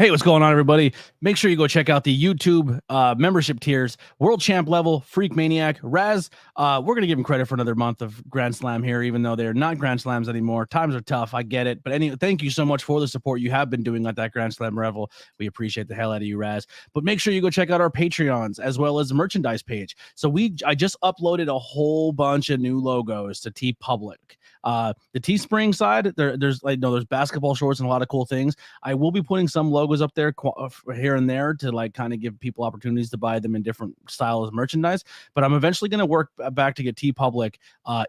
Hey, what's going on, everybody? Make sure you go check out the YouTube membership tiers. World Champ level, Freak Maniac, Raz. We're going to give him credit for another month of Grand Slam here, even though they're not Grand Slams anymore. Times are tough. I get it. But anyway, thank you so much for the support you have been doing at that Grand Slam Revel. We appreciate the hell out of you, Raz. But make sure you go check out our Patreons as well as the merchandise page. So I just uploaded a whole bunch of new logos to TeePublic. The Teespring side, there's basketball shorts and a lot of cool things. I will be putting some logos up there here and there to like kind of give people opportunities to buy them in different styles of merchandise. But I'm eventually going to work back to get TeePublic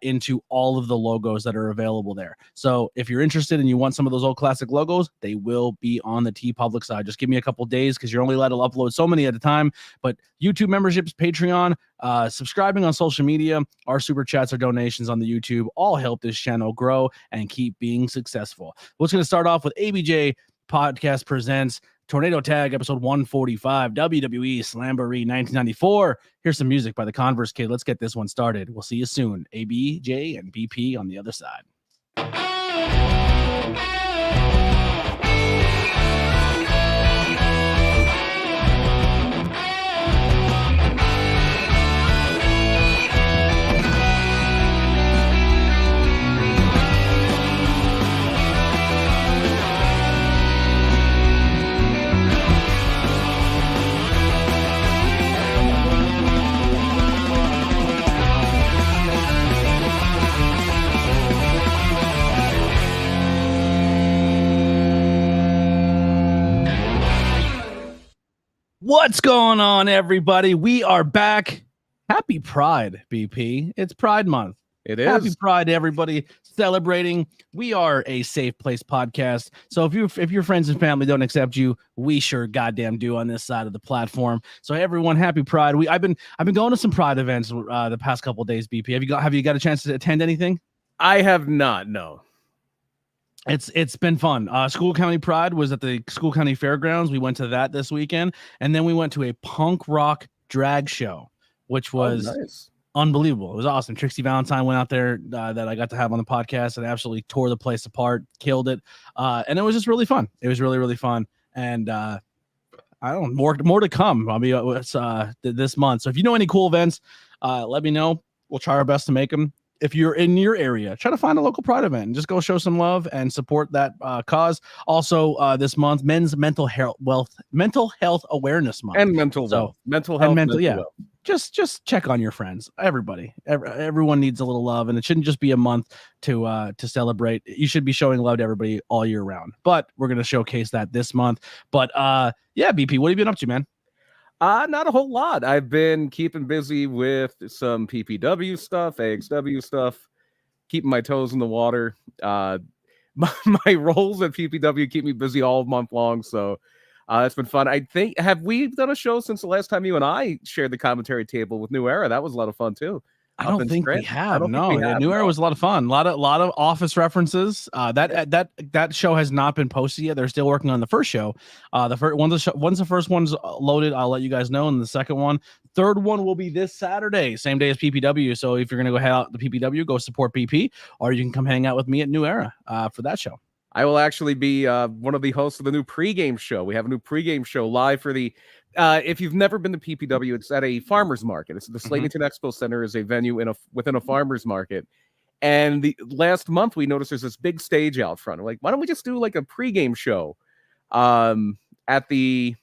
into all of the logos that are available there. So if you're interested and you want some of those old classic logos, they will be on the TeePublic side. Just give me a couple days because you're only allowed to upload so many at a time. But YouTube memberships, Patreon, subscribing on social media, our super chats or donations on the YouTube all help this channel grow and keep being successful. We're going to start off with ABJ Podcast presents Tornado Tag episode 145, WWE Slamboree 1994. Here's some music by the Converse Kid. Let's get this one started. We'll see you soon. ABJ and BP on the other side. What's going on, everybody? We are back. Happy Pride, BP. It's Pride Month. It is. Happy Pride to everybody celebrating. We are a safe place podcast. So if your friends and family don't accept you, we sure goddamn do on this side of the platform. So everyone, happy Pride. I've been going to some Pride events the past couple of days, BP. Have you got a chance to attend anything? I have not, no. It's been fun. School County Pride was at the School County Fairgrounds. We went to that this weekend, and then we went to a punk rock drag show, which was nice. Unbelievable. It was awesome. Trixie Valentine went out there that I got to have on the podcast and absolutely tore the place apart, killed it, and it was just really fun. It was really, really fun, and I don't know, more to come. I'll be this month. So if you know any cool events, let me know. We'll try our best to make them. If you're in your area, try to find a local Pride event and just go show some love and support that cause. Also, this month, Men's Mental Health Awareness Month, and mental health. Just check on your friends. Everybody, everyone needs a little love, and it shouldn't just be a month to celebrate. You should be showing love to everybody all year round. But we're gonna showcase that this month. But yeah, BP, what have you been up to, man? Not a whole lot. I've been keeping busy with some PPW stuff, AXW stuff, keeping my toes in the water. My roles at PPW keep me busy all month long, so it's been fun. I think, have we done a show since the last time you and I shared the commentary table with New Era? That was a lot of fun too. I don't think we have. No, New Era was a lot of fun. A lot of Office references. That show has not been posted yet. They're still working on the first show. Once the first one's loaded, I'll let you guys know. And the second one, third one will be this Saturday, same day as PPW. So if you're gonna go hang out at the PPW, go support PP, or you can come hang out with me at New Era for that show. I will actually be one of the hosts of the new pregame show. We have a new pregame show live for the. If you've never been to PPW, it's at a farmer's market. It's the Slavington Expo Center is a venue within a farmer's market. And the last month we noticed there's this big stage out front. We're like, why don't we just do like a pregame show at the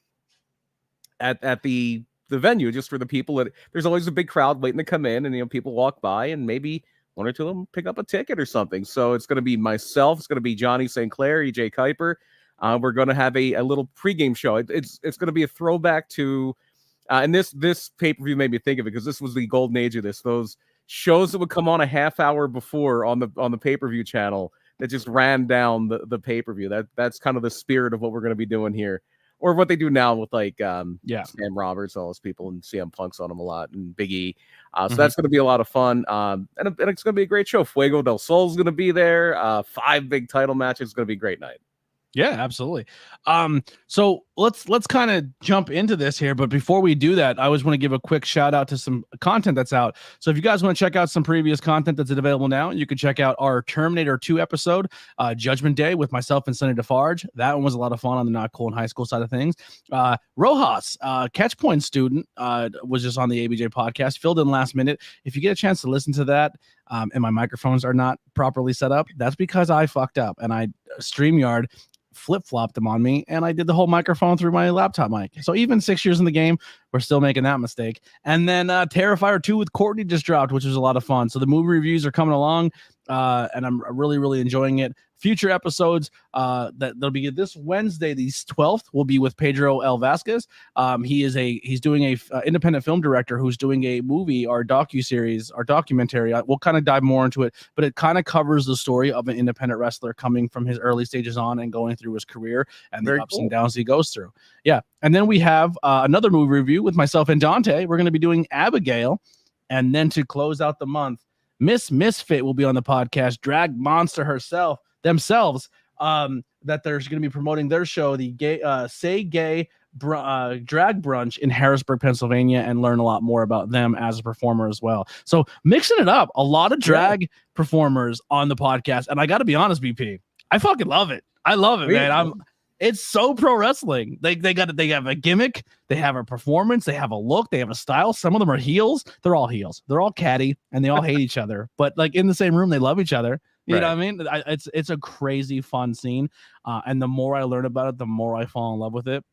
venue just for the people there's always a big crowd waiting to come in, and people walk by and maybe one or two of them pick up a ticket or something. So it's going to be myself, it's going to be Johnny St. Clair, EJ Kuiper. We're going to have a little pregame show. It's going to be a throwback to, and this pay-per-view made me think of it because this was the golden age of this. Those shows that would come on a half hour before on the pay-per-view channel that just ran down the pay-per-view. That's kind of the spirit of what we're going to be doing here, or what they do now with Sam Roberts, all those people, and CM Punk's on them a lot, and Big E. So that's going to be a lot of fun, and it's going to be a great show. Fuego del Sol is going to be there. 5 big title matches. It's going to be a great night. Yeah, absolutely. So let's kind of jump into this here, but before we do that, I always want to give a quick shout out to some content that's out. So if you guys want to check out some previous content that's available now, you can check out our Terminator 2 episode, Judgment Day, with myself and Sonny Defarge. That one was a lot of fun on the Not Cool in High School side of things. Rojas, Catch Point student, was just on the ABJ podcast, filled in last minute. If you get a chance to listen to that, and my microphones are not properly set up, that's because I fucked up and I StreamYard flip-flopped them on me, and I did the whole microphone through my laptop mic. So even 6 years in the game, we're still making that mistake. And then Terrifier 2 with Courtney just dropped, which was a lot of fun. So the movie reviews are coming along, and I'm really, really enjoying it. Future episodes that they'll be this Wednesday, the 12th, will be with Pedro L. Vasquez. He's doing a independent film director who's doing a movie or docuseries or documentary. We'll kind of dive more into it, but it kind of covers the story of an independent wrestler coming from his early stages on and going through his career and the ups and downs he goes through. Yeah. And then we have another movie review with myself and Dante. We're going to be doing Abigail. And then to close out the month, Miss Misfit will be on the podcast, drag monster themselves, that they're going to be promoting their show, the Say Gay drag brunch in Harrisburg, Pennsylvania, and learn a lot more about them as a performer as well. So mixing it up, a lot of drag performers on the podcast. And I got to be honest, BP, I fucking love it. I love it, man. It's so pro wrestling. They have a gimmick, they have a performance, they have a look, they have a style. Some of them are heels. They're all heels. They're all catty, and they all hate each other. But like in the same room, they love each other. You know what I mean? It's a crazy fun scene, and the more I learn about it, the more I fall in love with it.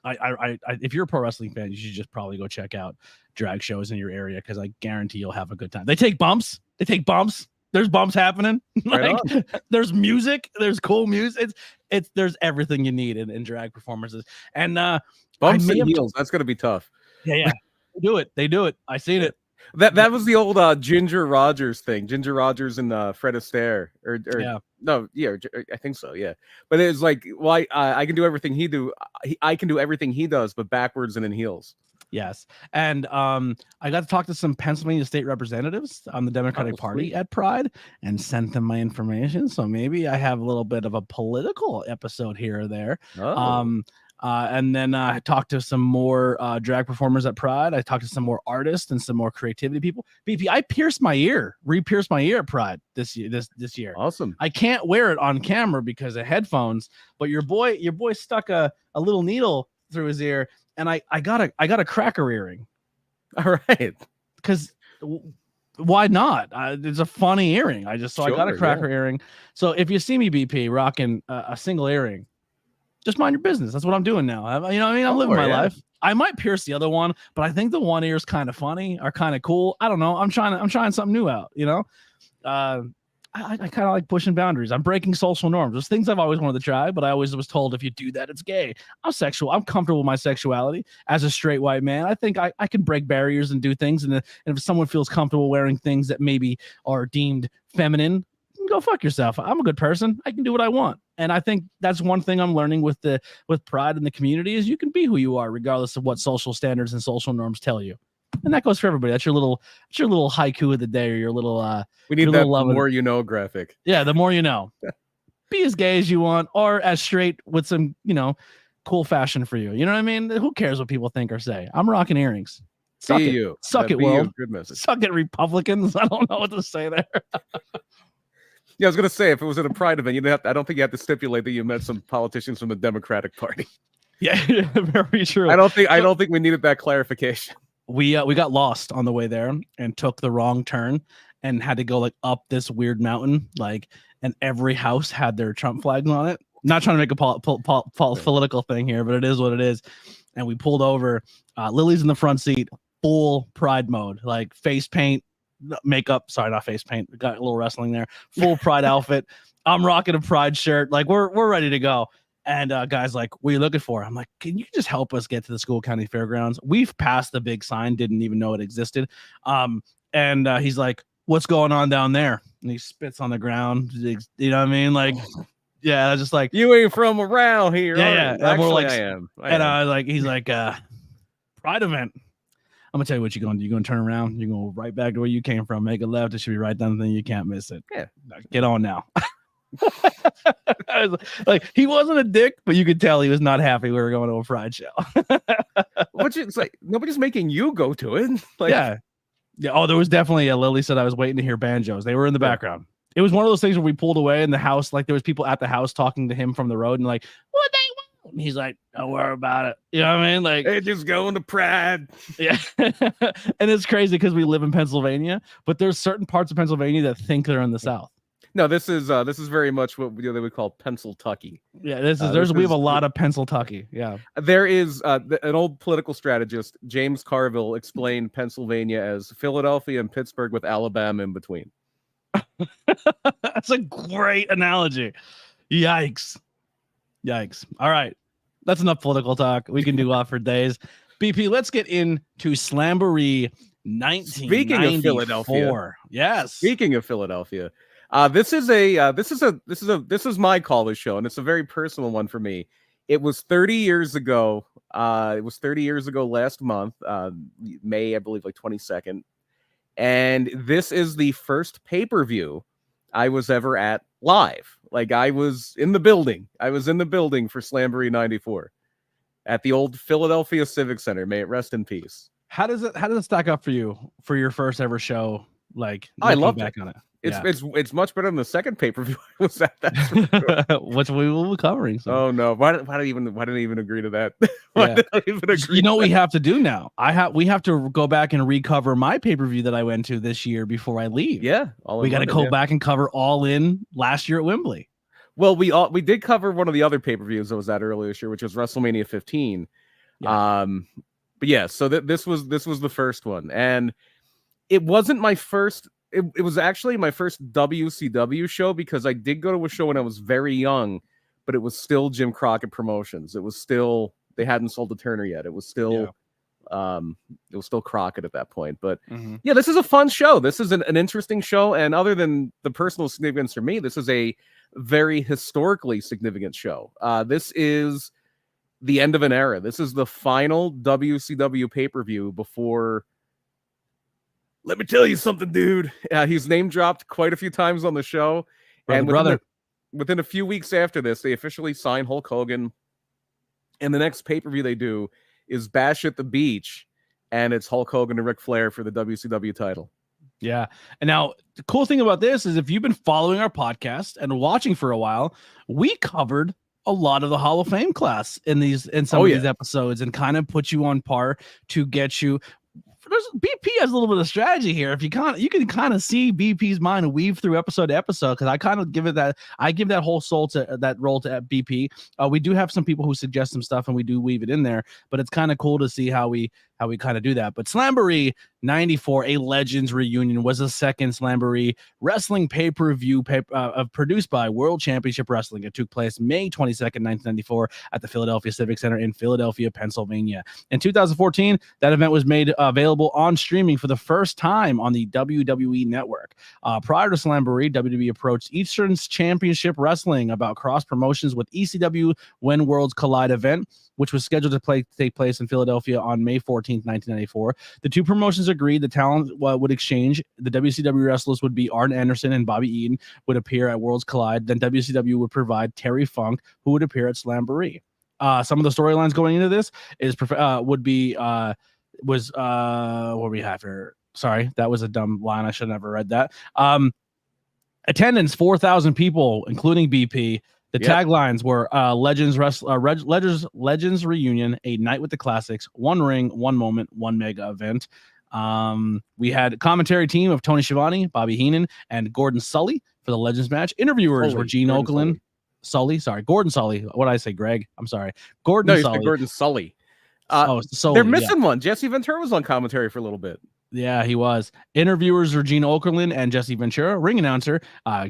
If you're a pro wrestling fan, you should just probably go check out drag shows in your area, because I guarantee you'll have a good time. They take bumps. There's bumps happening. Like there's music. There's cool music. There's everything you need in drag performances. And bumps and heels. That's gonna be tough. Yeah. They do it. I seen it. That was the old Ginger Rogers thing. Ginger Rogers and Fred Astaire, I think so. Yeah, but it's like, why I can do everything he do. I can do everything he does, but backwards and in heels. Yes, and I got to talk to some Pennsylvania state representatives on the Democratic Party at Pride and sent them my information. So maybe I have a little bit of a political episode here or there. And then I talked to some more drag performers at Pride. I talked to some more artists and some more creativity people. BP, I re-pierced my ear at Pride this year. Awesome. I can't wear it on camera because of headphones, but your boy stuck a little needle through his ear, and I got a cracker earring. All right. Because why not? It's a funny earring. I got a cracker earring. So if you see me, BP, rocking a single earring, just mind your business. That's what I'm doing now. You know what I mean? I'm living my life. I might pierce the other one, but I think the one ear is kind of funny or kind of cool. I don't know. I'm trying something new out, you know? I kind of like pushing boundaries. I'm breaking social norms. There's things I've always wanted to try, but I always was told if you do that, it's gay. I'm sexual. I'm comfortable with my sexuality as a straight white man. I think I can break barriers and do things. And if someone feels comfortable wearing things that maybe are deemed feminine, go fuck yourself. I'm a good person. I can do what I want. And I think that's one thing I'm learning with Pride in the community is you can be who you are, regardless of what social standards and social norms tell you. And that goes for everybody. That's your little haiku of the day, or your little we need that the more you know graphic. Yeah, the more you know. Be as gay as you want, or as straight with some, cool fashion for you. You know what I mean? Who cares what people think or say? I'm rocking earrings. Suck it, world. Good message. Suck it, Republicans. I don't know what to say there. Yeah, I was gonna say, if it was at a Pride event, I don't think you have to stipulate that you met some politicians from the Democratic Party. Yeah, very true. I don't think we needed that clarification. We got lost on the way there and took the wrong turn and had to go like up this weird mountain, and every house had their Trump flags on it. Not trying to make a political thing here, but it is what it is. And we pulled over. Lily's in the front seat, full Pride mode, like face paint, makeup. Sorry, not face paint. We got a little wrestling there. Full Pride outfit. I'm rocking a Pride shirt. Like we're ready to go. And guy's like, what are you looking for? I'm like, can you just help us get to the School County Fairgrounds? We've passed the big sign, didn't even know it existed. And he's like, what's going on down there? And he spits on the ground. You know what I mean? Like, yeah, I was just like, you ain't from around here. Yeah. Actually, I am. He's like, Pride event. I'm gonna tell you what you're gonna do. You're gonna turn around. You're gonna go right back to where you came from. Make a left. It should be right down. Then you can't miss it. Yeah, get on now. Like he wasn't a dick, but you could tell he was not happy we were going to a Pride show. Which it's like nobody's making you go to it. Like, yeah. Oh, there was definitely Lily said I was waiting to hear banjos. They were in the background. It was one of those things where we pulled away in the house, like there was people at the house talking to him from the road and like, what they want? And he's like, don't worry about it. You know what I mean? Like, hey, just going to Pride. Yeah. And it's crazy because we live in Pennsylvania, but there's certain parts of Pennsylvania that think they're in the South. No, this is very much what they would call Pennsyltucky. Yeah, we have a lot of Pennsyltucky. Yeah. There is an old political strategist, James Carville, explained Pennsylvania as Philadelphia and Pittsburgh with Alabama in between. That's a great analogy. Yikes. All right. That's enough political talk. We can do off for days. BP, let's get into Slamboree 1994. Speaking of Philadelphia. Yes. Speaking of Philadelphia. This is my college show, and it's a very personal one for me. It was 30 years ago. It was 30 years ago last month, May, I believe, like 22nd. And this is the first pay-per-view I was ever at live. Like I was in the building. For Slamboree 94 at the old Philadelphia Civic Center. May it rest in peace. How does it stack up for you for your first ever show? Like I love back on it. It's much better than the second pay-per-view I was at. That which we will be covering. So. Oh no! Why did I even agree to that? Why did I even agree? You know what we have to do now? We have to go back and recover my pay-per-view that I went to this year before I leave. Yeah, we got to go back and cover All In last year at Wembley. Well, we did cover one of the other pay-per-views I was at earlier this year, which was WrestleMania 15. Yeah. But yeah, so this was the first one, and it wasn't my first. It was actually my first WCW show because I did go to a show when I was very young, but it was still Jim Crockett Promotions. It was still, they hadn't sold to Turner yet. It was still, Crockett at that point. But yeah, this is a fun show. This is an interesting show. And other than the personal significance for me, this is a very historically significant show. This is the end of an era. This is the final WCW pay-per-view before... Let me tell you something, dude. He's name dropped quite a few times on the show. Within a few weeks after this, they officially signed Hulk Hogan. And the next pay-per-view they do is Bash at the Beach. And it's Hulk Hogan and Ric Flair for the WCW title. Yeah. And now the cool thing about this is if you've been following our podcast and watching for a while, we covered a lot of the Hall of Fame class in some of these episodes and kind of put you on par to get you. BP has a little bit of strategy here. If you can kind of see BP's mind weave through episode to episode, because I kind of give that whole soul to that role to BP. We do have some people who suggest some stuff, and we do weave it in there. But it's kind of cool to see how we kind of do that. But Slamboree 94, a Legends reunion, was the second Slamboree wrestling pay-per-view produced by World Championship Wrestling. It took place May 22nd, 1994 at the Philadelphia Civic Center in Philadelphia, Pennsylvania. In 2014, that event was made available on streaming for the first time on the WWE Network. Prior to Slamboree, WWE approached Eastern's Championship Wrestling about cross promotions with ECW When Worlds Collide event, which was scheduled to take place in Philadelphia on May 14th, 1994. The two promotions agreed the talent would exchange. The WCW wrestlers would be Arn Anderson and Bobby Eaton would appear at Worlds Collide. Then WCW would provide Terry Funk, who would appear at Slamboree. Some of the storylines going into this what we have here. Sorry, that was a dumb line. I should have never read that. Attendance 4,000 people, including BP. The taglines were Legends Reunion, a night with the classics, one ring, one moment, one mega event. We had a commentary team of Tony Schiavone, Bobby Heenan, and Gordon Sully for the Legends match. Interviewers were Gene Okerlund, Gordon Sully. What did I say, Greg? I'm sorry. Gordon Sully. Sully. They're missing one. Jesse Ventura was on commentary for a little bit. Yeah, he was. Interviewers were Gene Okerlund and Jesse Ventura. Ring announcer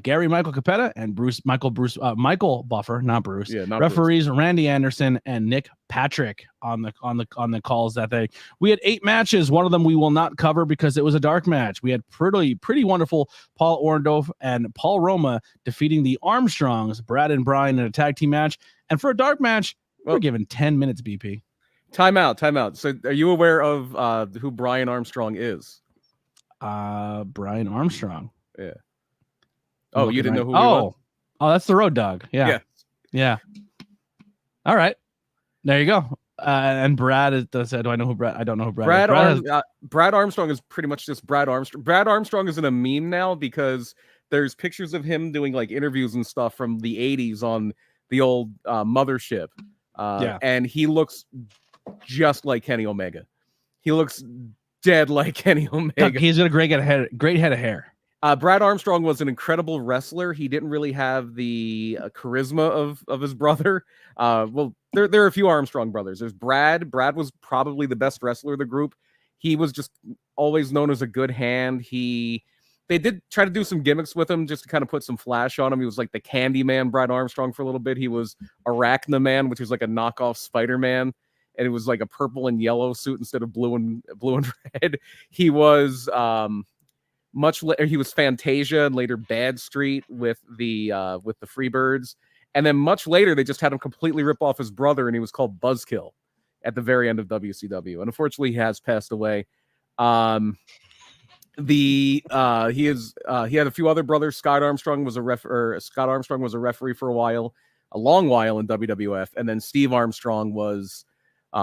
Gary Michael Capetta and Michael Buffer, not Bruce. Yeah, not Referees Bruce. Randy Anderson and Nick Patrick on the calls that day. We had 8 matches. One of them we will not cover because it was a dark match. We had pretty wonderful Paul Orndorff and Paul Roma defeating the Armstrongs, Brad and Brian, in a tag team match. And for a dark match, we're given 10 minutes. BP. Time out. So are you aware of who Brian Armstrong is? Brian Armstrong. Yeah. Oh, you didn't know who he was? Oh, that's the Road Dogg. Yeah. Yeah. All right. There you go. And Brad is. Do I know who Brad? I don't know who Brad is. Brad Armstrong is pretty much just Brad Armstrong. Brad Armstrong is in a meme now because there's pictures of him doing like interviews and stuff from the 80s on the old mothership. And he looks just like Kenny Omega. He looks dead like Kenny Omega. He's got a great head of hair. Brad Armstrong was an incredible wrestler. He didn't really have the charisma of his brother. Well, there are a few Armstrong brothers. There's Brad. Brad was probably the best wrestler of the group. He was just always known as a good hand. They did try to do some gimmicks with him just to kind of put some flash on him. He was like the Candyman, Brad Armstrong, for a little bit. He was Arachnaman, which was like a knockoff Spider-Man, and it was like a purple and yellow suit instead of blue and red. He was much later, he was Fantasia and later Bad Street with the Freebirds. And then much later, they just had him completely rip off his brother, and he was called Buzzkill at the very end of WCW. And unfortunately, he has passed away. He had a few other brothers. Scott Armstrong was a referee for a long while in WWF. And then Steve Armstrong was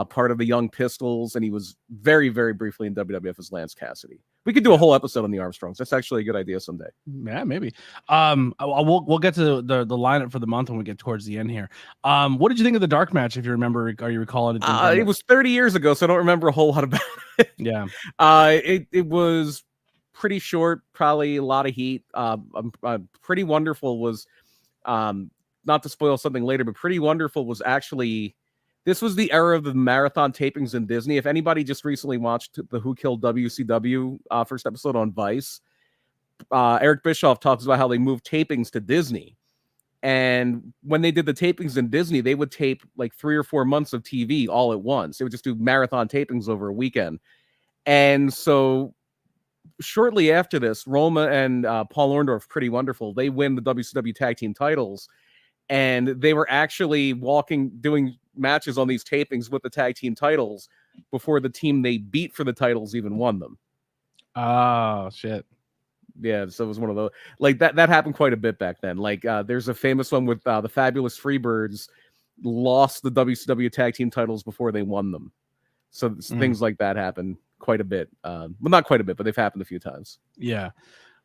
part of the Young Pistols, and he was very, very briefly in WWF as Lance Cassidy. We could do a whole episode on the Armstrongs. That's actually a good idea someday. Yeah, maybe. We'll get to the lineup for the month when we get towards the end here. What did you think of the dark match? If you remember, are you recalling it? It was 30 years ago, so I don't remember a whole lot about it. Yeah. It was pretty short, probably a lot of heat. Pretty Wonderful was, not to spoil something later, but Pretty Wonderful was actually. This was the era of the marathon tapings in Disney. If anybody just recently watched the Who Killed WCW first episode on Vice, Eric Bischoff talks about how they moved tapings to Disney. And when they did the tapings in Disney, they would tape like 3 or 4 months of TV all at once. They would just do marathon tapings over a weekend. And so shortly after this, Roma and Paul Orndorff, Pretty Wonderful, they win the WCW tag team titles. And they were actually doing matches on these tapings with the tag team titles before the team they beat for the titles even won them. Oh, shit. Yeah, so it was one of those. Like, that happened quite a bit back then. Like, there's a famous one with the Fabulous Freebirds lost the WCW tag team titles before they won them. So things like that happen quite a bit. Well, not quite a bit, but they've happened a few times. Yeah.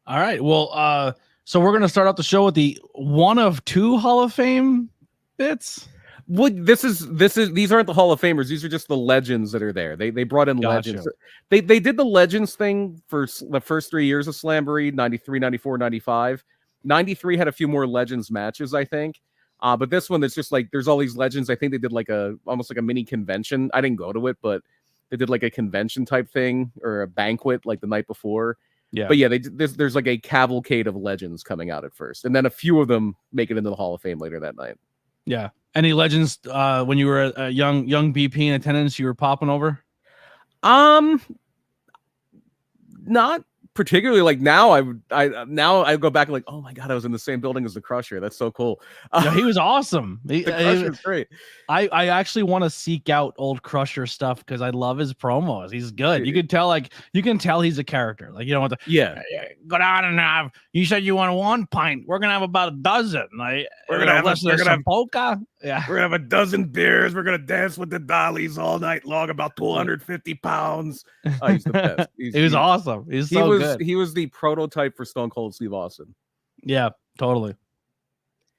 All right. Well, so we're going to start out the show with the one of two Hall of Fame bits. Well, these aren't the Hall of Famers. These are just the legends that are there. They brought in legends. They did the legends thing for the first 3 years of Slamboree, 93, 94, 95. 93 had a few more legends matches, I think. But this one, it's just like, there's all these legends. I think they did like almost like a mini convention. I didn't go to it, but they did like a convention type thing or a banquet like the night before. Yeah. But yeah, there's like a cavalcade of legends coming out at first. And then a few of them make it into the Hall of Fame later that night. Yeah. Any legends when you were a young BP in attendance you were popping over? Not particularly. Like now I go back and like, oh my God, I was in the same building as the Crusher. That's so cool. No, he was awesome. The Crusher was great. I actually want to seek out old Crusher stuff because I love his promos. He's good. You can tell he's a character. Like, you know what? Go down and have. You said you want 1 pint. We're gonna have about a dozen. Like, we're gonna have polka. Yeah, we're gonna have a dozen beers. We're gonna dance with the dollies all night long. About 250 pounds. Oh, he's the best. He was awesome. He's so good. He was the prototype for Stone Cold Steve Austin. Yeah, totally.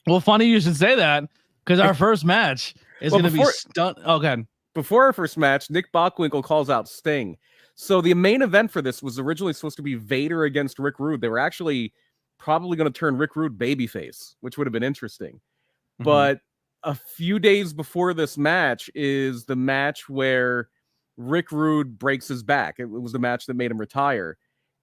Well, funny you should say that because our first match is going to be stunt. Oh, God. Before our first match, Nick Bockwinkel calls out Sting. So the main event for this was originally supposed to be Vader against Rick Rude. They were actually probably going to turn Rick Rude babyface, which would have been interesting. Mm-hmm. But a few days before this match is the match where Rick Rude breaks his back. It was the match that made him retire.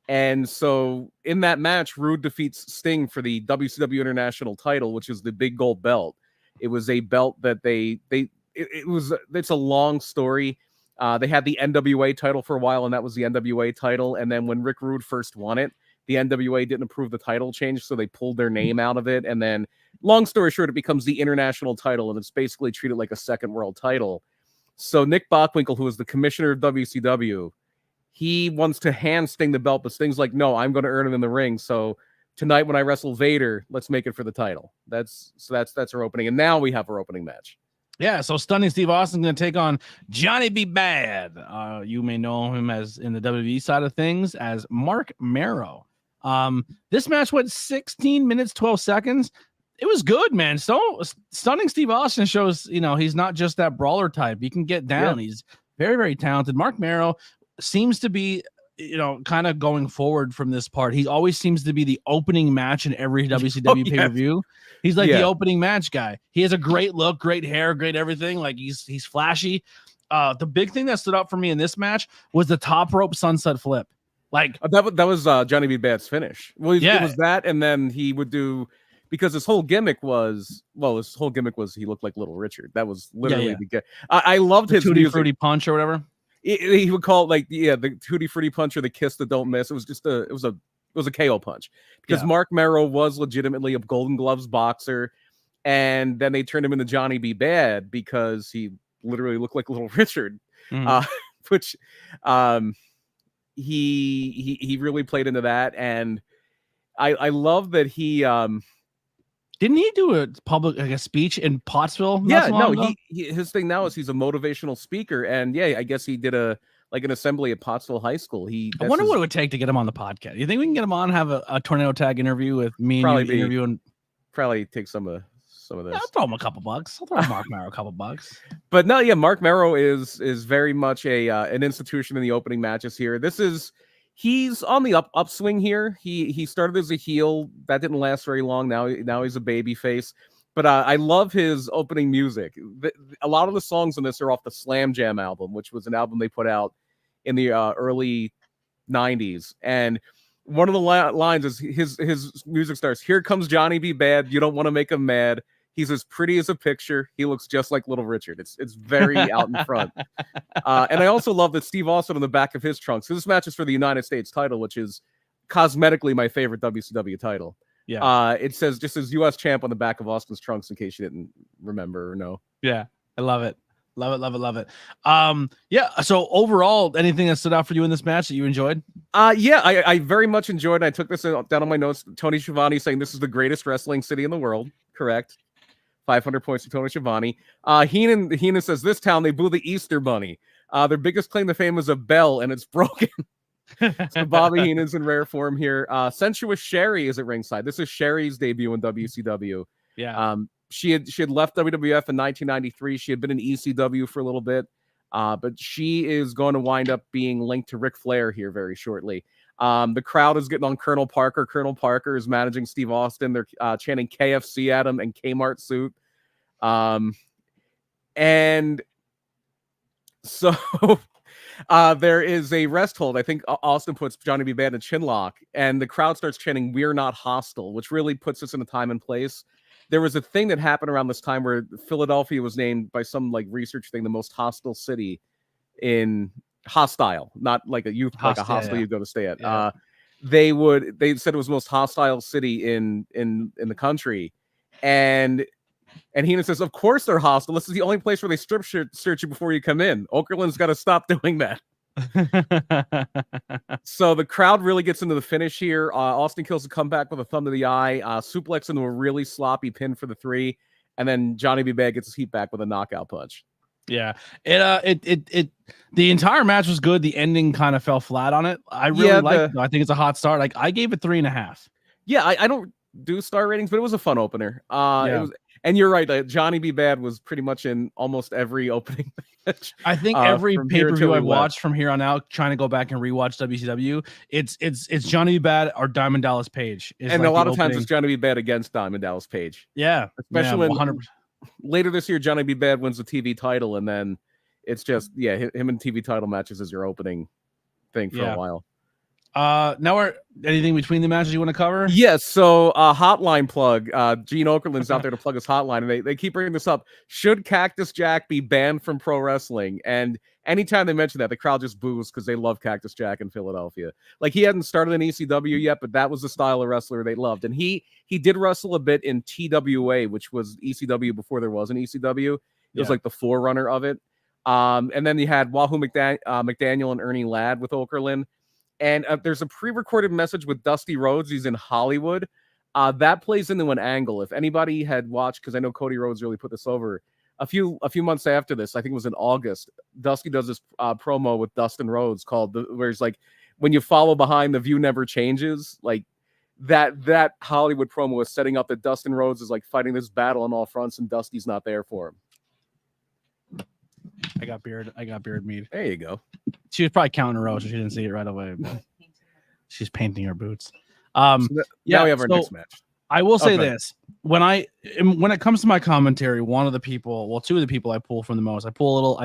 And so in that match, Rude defeats Sting for the WCW International title, which is the big gold belt. It was a belt that it's a long story. They had the NWA title for a while, and that was the NWA title. And then when Rick Rude first won it, the NWA didn't approve the title change, so they pulled their name out of it. And then, long story short, it becomes the international title, and it's basically treated like a second world title. So Nick Bockwinkel, who is the commissioner of WCW, he wants to hand Sting the belt, but Sting's like, no, I'm going to earn it in the ring. So tonight when I wrestle Vader, let's make it for the title. That's our opening. And now we have our opening match. Yeah, so Stunning Steve Austin going to take on Johnny B. Bad. You may know him as in the WWE side of things as Mark Marrow. This match went 16 minutes, 12 seconds. It was good, man. So Stunning Steve Austin shows, he's not just that brawler type. He can get down. Yeah. He's very, very talented. Mark Marrow seems to be, kind of going forward from this part. He always seems to be the opening match in every WCW pay-per-view. He's like the opening match guy. He has a great look, great hair, great everything. Like he's flashy. The big thing that stood out for me in this match was the top rope sunset flip. Like that was Johnny B. Bad's finish. Well, it was that, and then he would do, because his whole gimmick was he looked like Little Richard. That was literally the I loved his Tutti Frutti Punch or whatever. He would call it like the Tutti Frutti Punch or the Kiss that don't miss. It was just it was a KO punch, because Mark Marrow was legitimately a Golden Gloves boxer, and then they turned him into Johnny B. Bad because he literally looked like Little Richard, which he really played into that, and I love that he didn't he do a public a speech in Pottsville? His thing now is he's a motivational speaker, and I guess he did an assembly at Pottsville High School. I wonder what it would take to get him on the podcast. You think we can get him on, have a Tornado Tag interview with me and you interviewing? Probably take some of this. I'll throw him a couple bucks. I'll throw Mark Marrow a couple bucks. But no, Mark Marrow is very much an institution in the opening matches here. He's on the upswing here. He started as a heel. That didn't last very long. Now he's a baby face. But I love his opening music. A lot of the songs in this are off the Slam Jam album, which was an album they put out in the early 90s. And one of the lines is his music starts, "Here comes Johnny B. Bad. You don't want to make him mad. He's as pretty as a picture. He looks just like Little Richard." It's very out in front. And I also love that Steve Austin on the back of his trunks. So this match is for the United States title, which is cosmetically my favorite WCW title. Yeah. It says U.S. champ on the back of Austin's trunks, in case you didn't remember or know. Yeah, I love it. Love it. So overall, anything that stood out for you in this match that you enjoyed? I very much enjoyed it. I took this down on my notes. Tony Schiavone saying this is the greatest wrestling city in the world. Correct. 500 points to Tony Schiavone. Heenan says, this town, they blew the Easter Bunny. Their biggest claim to fame is a bell, and it's broken. So Bobby Heenan's in rare form here. Sensuous Sherry is at ringside. This is Sherry's debut in WCW. Yeah. She had left WWF in 1993. She had been in ECW for a little bit, but she is going to wind up being linked to Ric Flair here very shortly. The crowd is getting on Colonel Parker. Colonel Parker is managing Steve Austin. They're chanting KFC at him and Kmart suit. And so there is a rest hold. I think Austin puts Johnny B. Bad in a chin lock, and the crowd starts chanting, "We're not hostile," which really puts us in a time and place. There was a thing that happened around this time where Philadelphia was named by some research thing the most hostile city in hostile, not like a youth, like a hostel you go to stay at. Yeah. They said it was the most hostile city in the country, and Heenan says, of course they're hostile. This is the only place where they strip search you before you come in. Okerlund's got to stop doing that. So the crowd really gets into the finish here. Austin kills a comeback with a thumb to the eye, suplex into a really sloppy pin for the 3, and then Johnny B. Bad gets his heat back with a knockout punch. Yeah, the entire match was good. The ending kind of fell flat on it. I really liked it. I think it's a hot start. Like, I gave it 3.5. Yeah, I don't do star ratings, but it was a fun opener. It was, and you're right. Johnny B. Bad was pretty much in almost every opening match. I think every pay-per-view I watched from here on out, trying to go back and rewatch WCW, it's Johnny B. Bad or Diamond Dallas Page. And a lot of times it's Johnny B. Bad against Diamond Dallas Page. Yeah, especially when 100%. Later this year, Johnny B. Bad wins the TV title, and then it's just him in TV title matches as your opening thing for a while. Now anything between the matches you want to cover? Yes. So hotline plug. Gene Okerlund's out there to plug his hotline, and they keep bringing this up. Should Cactus Jack be banned from pro wrestling? And anytime they mention that, the crowd just boos because they love Cactus Jack in Philadelphia. Like, he hadn't started in ECW yet, but that was the style of wrestler they loved. And he did wrestle a bit in TWA, which was ECW before there was an ECW. It was like the forerunner of it. And then you had Wahoo McDaniel and Ernie Ladd with Okerlund. And there's a pre-recorded message with Dusty Rhodes. He's in Hollywood. That plays into an angle. If anybody had watched, because I know Cody Rhodes really put this over, a few months after this, I think it was in August, Dusty does this promo with Dustin Rhodes called where it's like, when you follow behind, the view never changes. Like that Hollywood promo is setting up that Dustin Rhodes is like fighting this battle on all fronts, and Dusty's not there for him. I got beard mead. There you go. She was probably counting a row, so she didn't see it right away. But she's painting her boots. Now we have our next match. I will say this: when it comes to my commentary, two of the people I pull from the most. I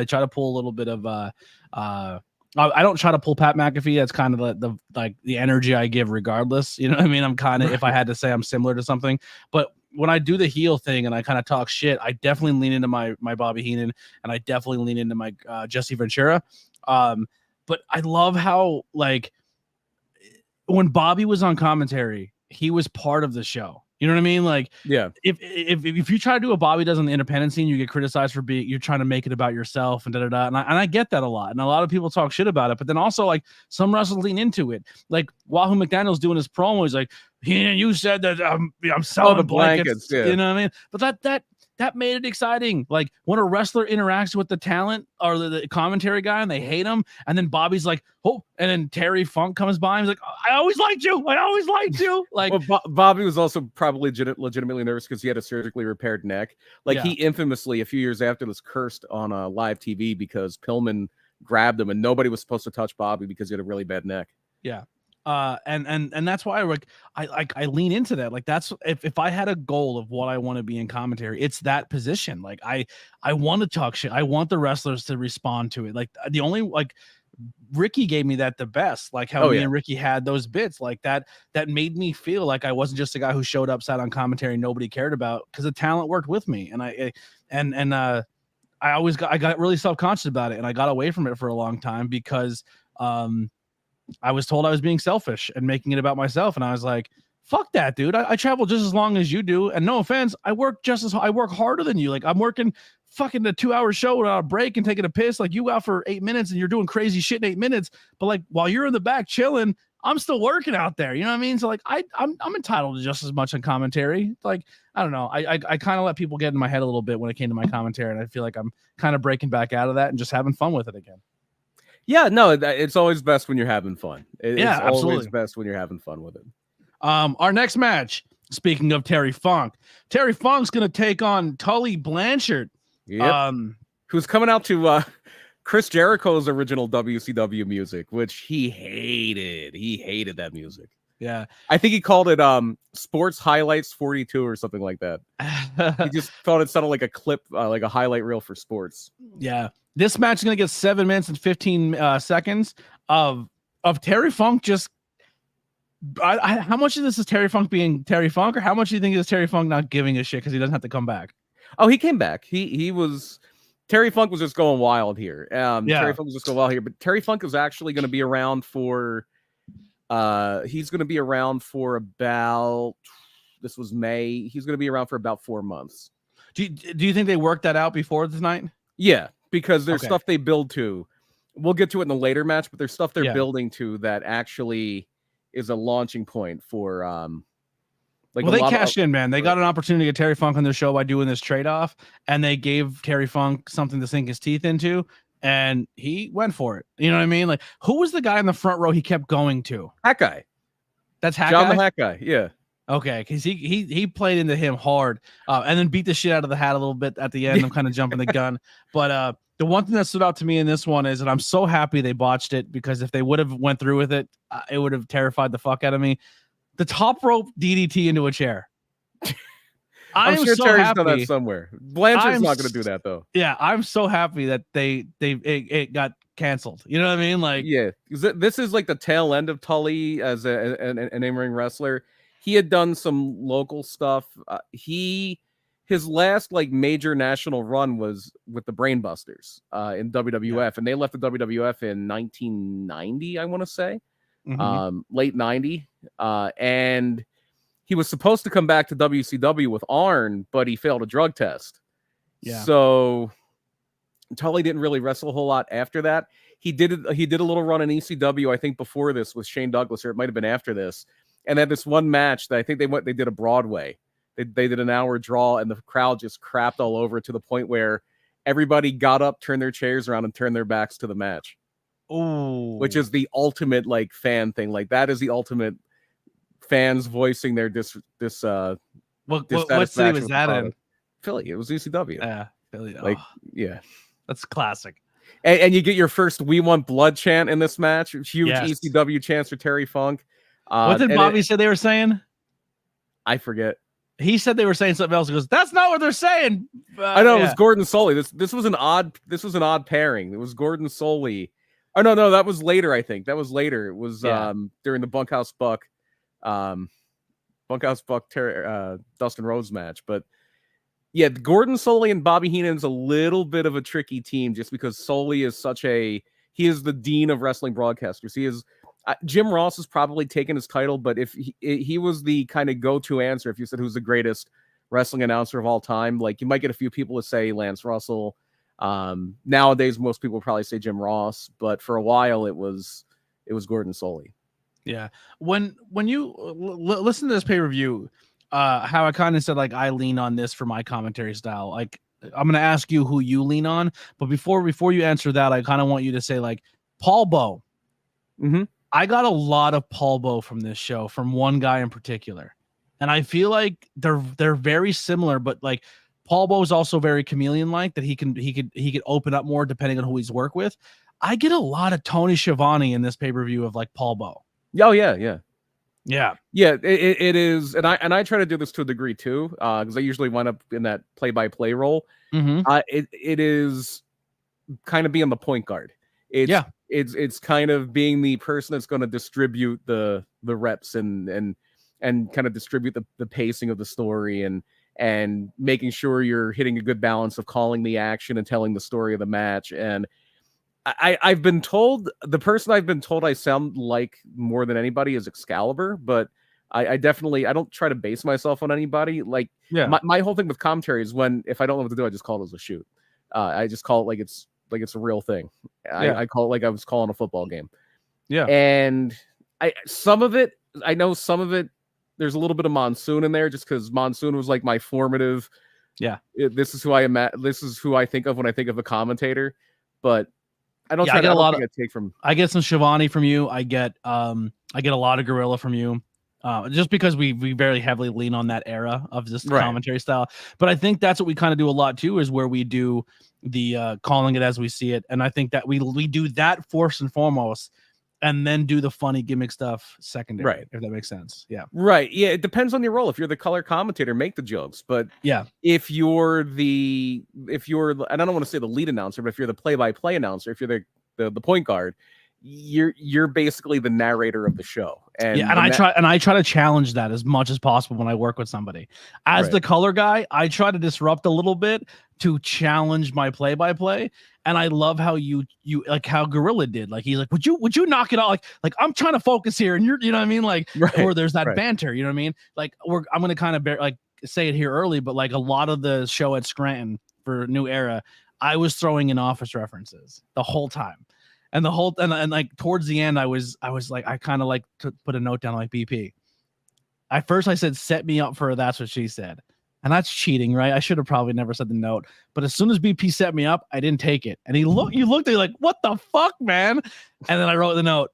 try to pull a little bit of I don't try to pull Pat McAfee. That's kind of the energy I give regardless. You know what I mean? I'm kind of, if I had to say I'm similar to something, but when I do the heel thing and I kind of talk shit, I definitely lean into my Bobby Heenan, and I definitely lean into my Jesse Ventura. But I love how, like, when Bobby was on commentary, he was part of the show. You know what I mean? Like, yeah. If you try to do what Bobby does on the independent scene, you get criticized for you're trying to make it about yourself and da. And I get that a lot. And a lot of people talk shit about it. But then also, like, some wrestlers lean into it. Like Wahoo McDaniel's doing his promo. He's like, you said that I'm selling the blankets. Yeah. You know what I mean? But that made it exciting. Like when a wrestler interacts with the talent or the commentary guy and they hate him, and then Bobby's like, oh, and then Terry Funk comes by and he's like, I always liked you. Like, well, Bobby was also probably legitimately nervous because he had a surgically repaired neck. Like, he infamously, a few years after this, cursed on live TV because Pillman grabbed him, and nobody was supposed to touch Bobby because he had a really bad neck. Yeah. And that's why I lean into that. Like, that's if I had a goal of what I want to be in commentary, it's that position. Like I want to talk shit. I want the wrestlers to respond to it. Like the only, like, Ricky gave me that the best, like how me and Ricky had those bits like that made me feel like I wasn't just a guy who showed up, sat on commentary, nobody cared about, because the talent worked with me. And I got really self-conscious about it, and I got away from it for a long time because I was told I was being selfish and making it about myself. And I was like, fuck that, dude. I travel just as long as you do. And no offense, I work harder than you. Like, I'm working fucking a 2-hour show without a break and taking a piss. Like, you out for 8 minutes and you're doing crazy shit in 8 minutes. But like, while you're in the back chilling, I'm still working out there. You know what I mean? So like, I'm entitled to just as much on commentary. Like, I don't know. I kind of let people get in my head a little bit when it came to my commentary. And I feel like I'm kind of breaking back out of that and just having fun with it again. Yeah, no, it's always best when you're having fun. It's absolutely always best when you're having fun with it. Our next match, speaking of Terry Funk's going to take on Tully Blanchard. Yep. Who's coming out to Chris Jericho's original WCW music, which he hated. He hated that music. Yeah. I think he called it Sports Highlights 42 or something like that. He just thought it sounded like a clip, like a highlight reel for sports. Yeah. This match is going to get 7 minutes and 15 seconds of Terry Funk just... how much of this is Terry Funk being Terry Funk, or how much do you think is Terry Funk not giving a shit because he doesn't have to come back? Oh, he came back. Terry Funk was just going wild here. Terry Funk was just going wild here, but Terry Funk is actually going to be around for... he's going to be around for about... This was May. He's going to be around for about 4 months. Do you think they worked that out before tonight? Yeah, because there's stuff they build to. We'll get to it in the later match, but there's stuff they're building to that actually is a launching point for like, well, they cashed in, man. They got an opportunity to get Terry Funk on their show by doing this trade-off, and they gave Terry Funk something to sink his teeth into, and he went for it. You know what I mean? Like, who was the guy in the front row he kept going to? Hat Guy. That's Hat John Guy? the Hat Guy, yeah. Okay, because he played into him hard, and then beat the shit out of the Hat a little bit at the end. I'm kind of jumping the gun, but the one thing that stood out to me in this one is that I'm so happy they botched it, because if they would have went through with it, it would have terrified the fuck out of me. The top rope DDT into a chair. I'm sure so Terry's done that somewhere. Blanchard's not going to do that though. Yeah, I'm so happy that it got canceled. You know what I mean? Like, yeah, this is like the tail end of Tully as an in-ring wrestler. He had done some local stuff. His last like major national run was with the Brainbusters in WWF, and they left the WWF in 1990, I want to say, late 90, and he was supposed to come back to WCW with Arn, but he failed a drug test. Yeah. So Tully didn't really wrestle a whole lot after that. He did a little run in ECW, I think, before this with Shane Douglas, or it might have been after this. And then this one match that I think they did a Broadway. They did an hour draw, and the crowd just crapped all over it to the point where everybody got up, turned their chairs around, and turned their backs to the match. Oh, which is the ultimate like fan thing. Like that is the ultimate fans voicing their what city was dissatisfaction with the that in? product. Philly. It was ECW. Yeah, Philly. Like, yeah. That's classic. And you get your first "We Want Blood" chant in this match. Huge Yes. ECW chants for Terry Funk. What did Bobby say they were saying? I forget. He said they were saying something else. He goes, "That's not what they're saying." I know it was Gordon Soley. This was an odd pairing. It was Gordon Soley. Oh no, that was later. I think that was later. It was during the Bunkhouse Buck Dustin Rhodes match. But yeah, Gordon Soley and Bobby Heenan's a little bit of a tricky team, just because Soley is he is the dean of wrestling broadcasters. He is. Jim Ross has probably taken his title, but if he was the kind of go-to answer, if you said who's the greatest wrestling announcer of all time, like you might get a few people to say Lance Russell. Nowadays, most people probably say Jim Ross, but for a while it was Gordon Soley. Yeah. When you listen to this pay-per-view, how I kind of said, like, I lean on this for my commentary style. Like, I'm going to ask you who you lean on, but before you answer that, I kind of want you to say, like, Paul Bowe. Mm-hmm. I got a lot of Paul Bowe from this show, from one guy in particular. And I feel like they're very similar, but like Paul Bowe is also very chameleon-like, that he could open up more depending on who he's worked with. I get a lot of Tony Schiavone in this pay-per-view of like Paul Bowe. Oh yeah. It is, and I try to do this to a degree too, because I usually wind up in that play-by-play role. Mm-hmm. It is kind of being the point guard. It's kind of being the person that's going to distribute the reps and kind of distribute the pacing of the story and making sure you're hitting a good balance of calling the action and telling the story of the match. And I've been told, the person I've been told I sound like more than anybody is Excalibur, but I don't try to base myself on anybody. Like, my whole thing with commentary is if I don't know what to do, I just call it as a shoot. I just call it like it's a real thing. I call it like I was calling a football game. Yeah. And some of it, there's a little bit of Monsoon in there, just because Monsoon was like my formative. Yeah. This is who I am. This is who I think of when I think of a commentator. But I don't. I get some Schiavone from you. I get a lot of Gorilla from you. Just because we very heavily lean on that era of this commentary style. But I think that's what we kind of do a lot too, is where we do the calling it as we see it. And I think that we do that first and foremost, and then do the funny gimmick stuff secondary, if that makes sense. Yeah. Right. Yeah. It depends on your role. If you're the color commentator, make the jokes. But if you're and I don't want to say the lead announcer, but if you're the play-by-play announcer, if you're the point guard, you're basically the narrator of the show. And I try to challenge that as much as possible when I work with somebody. As the color guy, I try to disrupt a little bit to challenge my play-by-play. And I love how you like how Gorilla did. Like, he's like, would you knock it out? Like I'm trying to focus here, and you're, you know what I mean? Like, or there's that banter, you know what I mean? Like, I'm gonna kind of say it here early, but like a lot of the show at Scranton for New Era, I was throwing in Office references the whole time. And like towards the end, I was like, I kind of like to put a note down like, BP. At first I said, set me up for That's What She Said. And that's cheating, right? I should have probably never said the note. But as soon as BP set me up, I didn't take it. And you looked at me like, what the fuck, man? And then I wrote the note,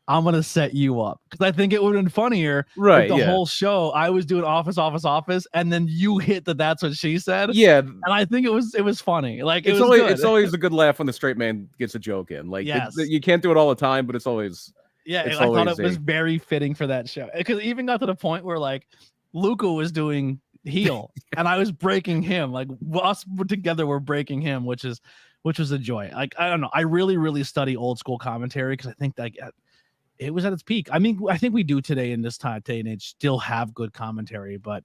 I'm going to set you up. Because I think it would have been funnier. Right. The whole show, I was doing office. And then you hit That's What She Said. Yeah. And I think it was funny. Like, it's always a good laugh when the straight man gets a joke in. Like, you can't do it all the time, but it's always. Yeah. I thought it was very fitting for that show. Because it even got to the point where like Luca was doing heel and I was breaking him. Like, us together were breaking him, which was a joy. Like, I don't know. I really, really study old school commentary because I think that it was at its peak. I mean, I think we do today in this day and age still have good commentary, but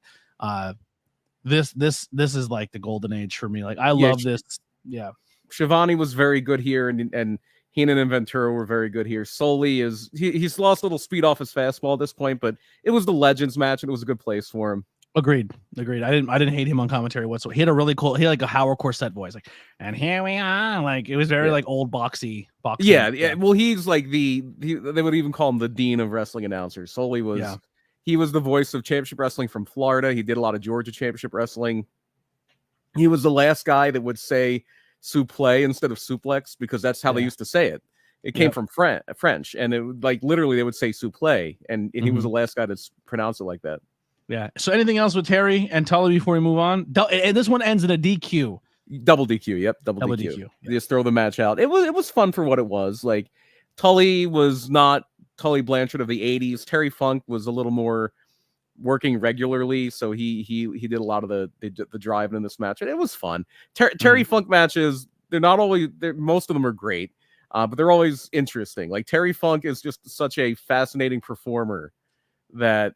this is like the golden age for me. Like, I love this. Yeah. Schiavone was very good here, and Heenan and Ventura were very good here. Solely he's lost a little speed off his fastball at this point, but it was the Legends match and it was a good place for him. Agreed. I didn't hate him on commentary whatsoever. He had a really cool. He had like a Howard Corset voice, like, and here we are. Like it was very like old boxing. Yeah. Well, he's like they would even call him the dean of wrestling announcers. Sully was he was the voice of championship wrestling from Florida. He did a lot of Georgia championship wrestling. He was the last guy that would say suplex instead of suplex because that's how they used to say it. It came from French, and it would, like literally they would say suplex, and he was the last guy to pronounce it like that. Yeah. So anything else with Terry and Tully before we move on? And this one ends in a DQ. Double DQ. Yep. Double DQ. Yeah. Just throw the match out. It was fun for what it was. Like Tully was not Tully Blanchard of the 80s. Terry Funk was a little more working regularly. So he did a lot of the driving in this match. And it was fun. Terry Funk matches, they're not always, most of them are great. But they're always interesting. Like Terry Funk is just such a fascinating performer that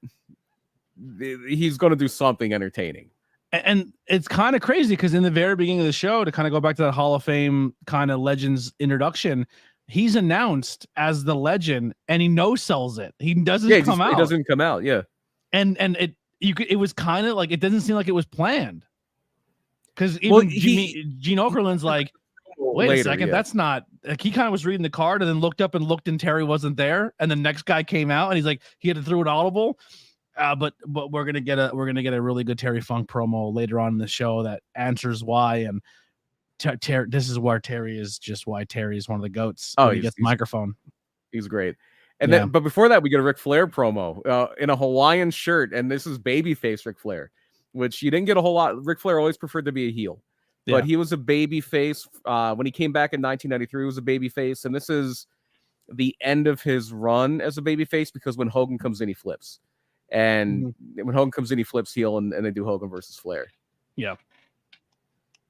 he's going to do something entertaining. And it's kind of crazy because in the very beginning of the show, to kind of go back to that Hall of Fame kind of legends introduction, he's announced as the legend and he no-sells it. He doesn't come out. He doesn't come out. Yeah. And it was kind of like, it doesn't seem like it was planned. Because even Gene Okerlund's like, wait a second, that's not like, he kind of was reading the card and then looked up and Terry wasn't there, and the next guy came out and he's like, he had to throw it audible. But we're gonna get a really good Terry Funk promo later on in the show that answers why. And this is where Terry is just why Terry is one of the goats. Oh, he gets the microphone. He's great. And then, but before that, we get a Ric Flair promo in a Hawaiian shirt, and this is babyface Ric Flair, which you didn't get a whole lot. Ric Flair always preferred to be a heel. But he was a baby face when he came back in 1993. He was a baby face, and this is the end of his run as a baby face because when Hogan comes in, he flips, and when Hogan comes in, he flips heel, and they do Hogan versus Flair. Yeah.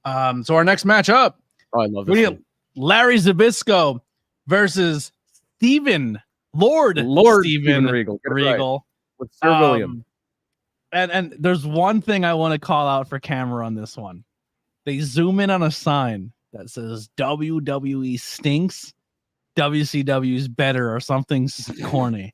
So our next matchup. Oh, I love this. Larry Zbyszko versus Lord Steven Regal. Right. With Sir William. And there's one thing I want to call out for camera on this one. They zoom in on a sign that says WWE stinks, WCW's better, or something corny.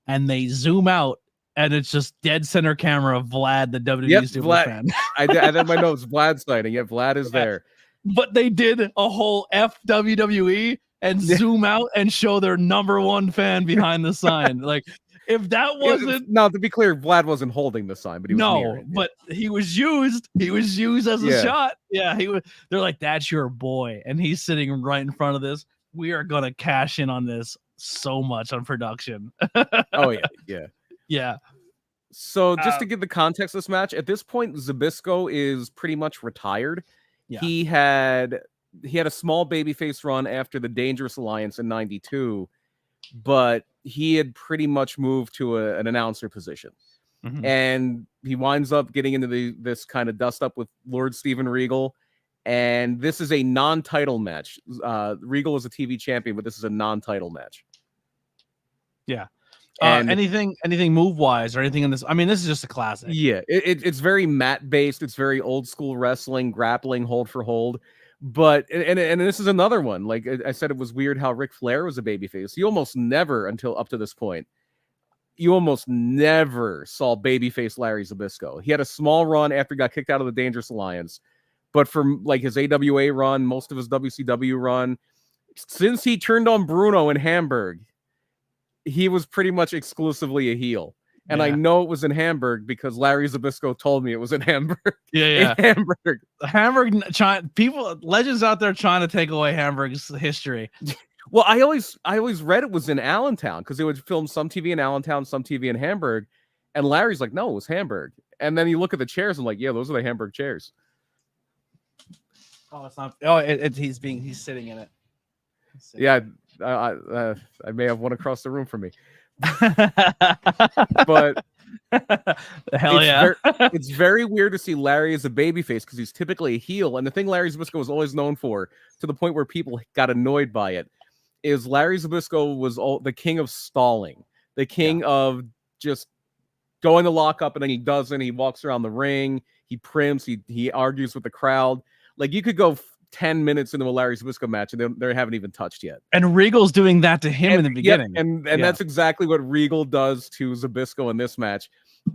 And they zoom out, and it's just dead center camera of Vlad, the WWE super fan. I had my notes, Vlad sighting. Yeah, Vlad is there. But they did a whole WWE and zoom out and show their number one fan behind the sign. Like, if that wasn't no, to be clear, Vlad wasn't holding the sign, but he was near it. But he was used. He was used as a shot. Yeah, he was. They're like, that's your boy, and he's sitting right in front of this. We are gonna cash in on this so much on production. Oh yeah. So just to give the context of this match, at this point, Zbyszko is pretty much retired. Yeah. He had a small babyface run after the Dangerous Alliance in '92. But he had pretty much moved to an announcer position. And he winds up getting into this kind of dust up with Lord Steven Regal. And this is a non-title match. Regal is a TV champion, but this is a non-title match. Yeah. Anything move-wise or anything in this? I mean, this is just a classic. Yeah. It's very mat-based. It's very old-school wrestling, grappling, hold for hold. But and this is another one. Like I said, it was weird how Ric Flair was a babyface. You almost never, until up to this point, you almost never saw babyface Larry Zbyszko. He had a small run after he got kicked out of the Dangerous Alliance, but from like his AWA run, most of his WCW run, since he turned on Bruno in Hamburg, he was pretty much exclusively a heel. And I know it was in Hamburg because Larry Zbyszko told me it was in Hamburg. Yeah. In Hamburg, legends out there trying to take away Hamburg's history. Well, I always read it was in Allentown because they would film some TV in Allentown, some TV in Hamburg. And Larry's like, no, it was Hamburg. And then you look at the chairs and like, yeah, those are the Hamburg chairs. Oh, it's not. Oh, he's sitting in it. Yeah, I may have one across the room from me. But it's very weird to see Larry as a babyface because he's typically a heel, and the thing Larry Zbyszko was always known for, to the point where people got annoyed by it, is Larry Zbyszko was the king of stalling, the king of just going to lock up and then he doesn't. He walks around the ring, he primps, he argues with the crowd. Like you could go 10 minutes into a Larry Zbyszko match and they haven't even touched yet. And Regal's doing that to him in the beginning. And that's exactly what Regal does to Zbyszko in this match.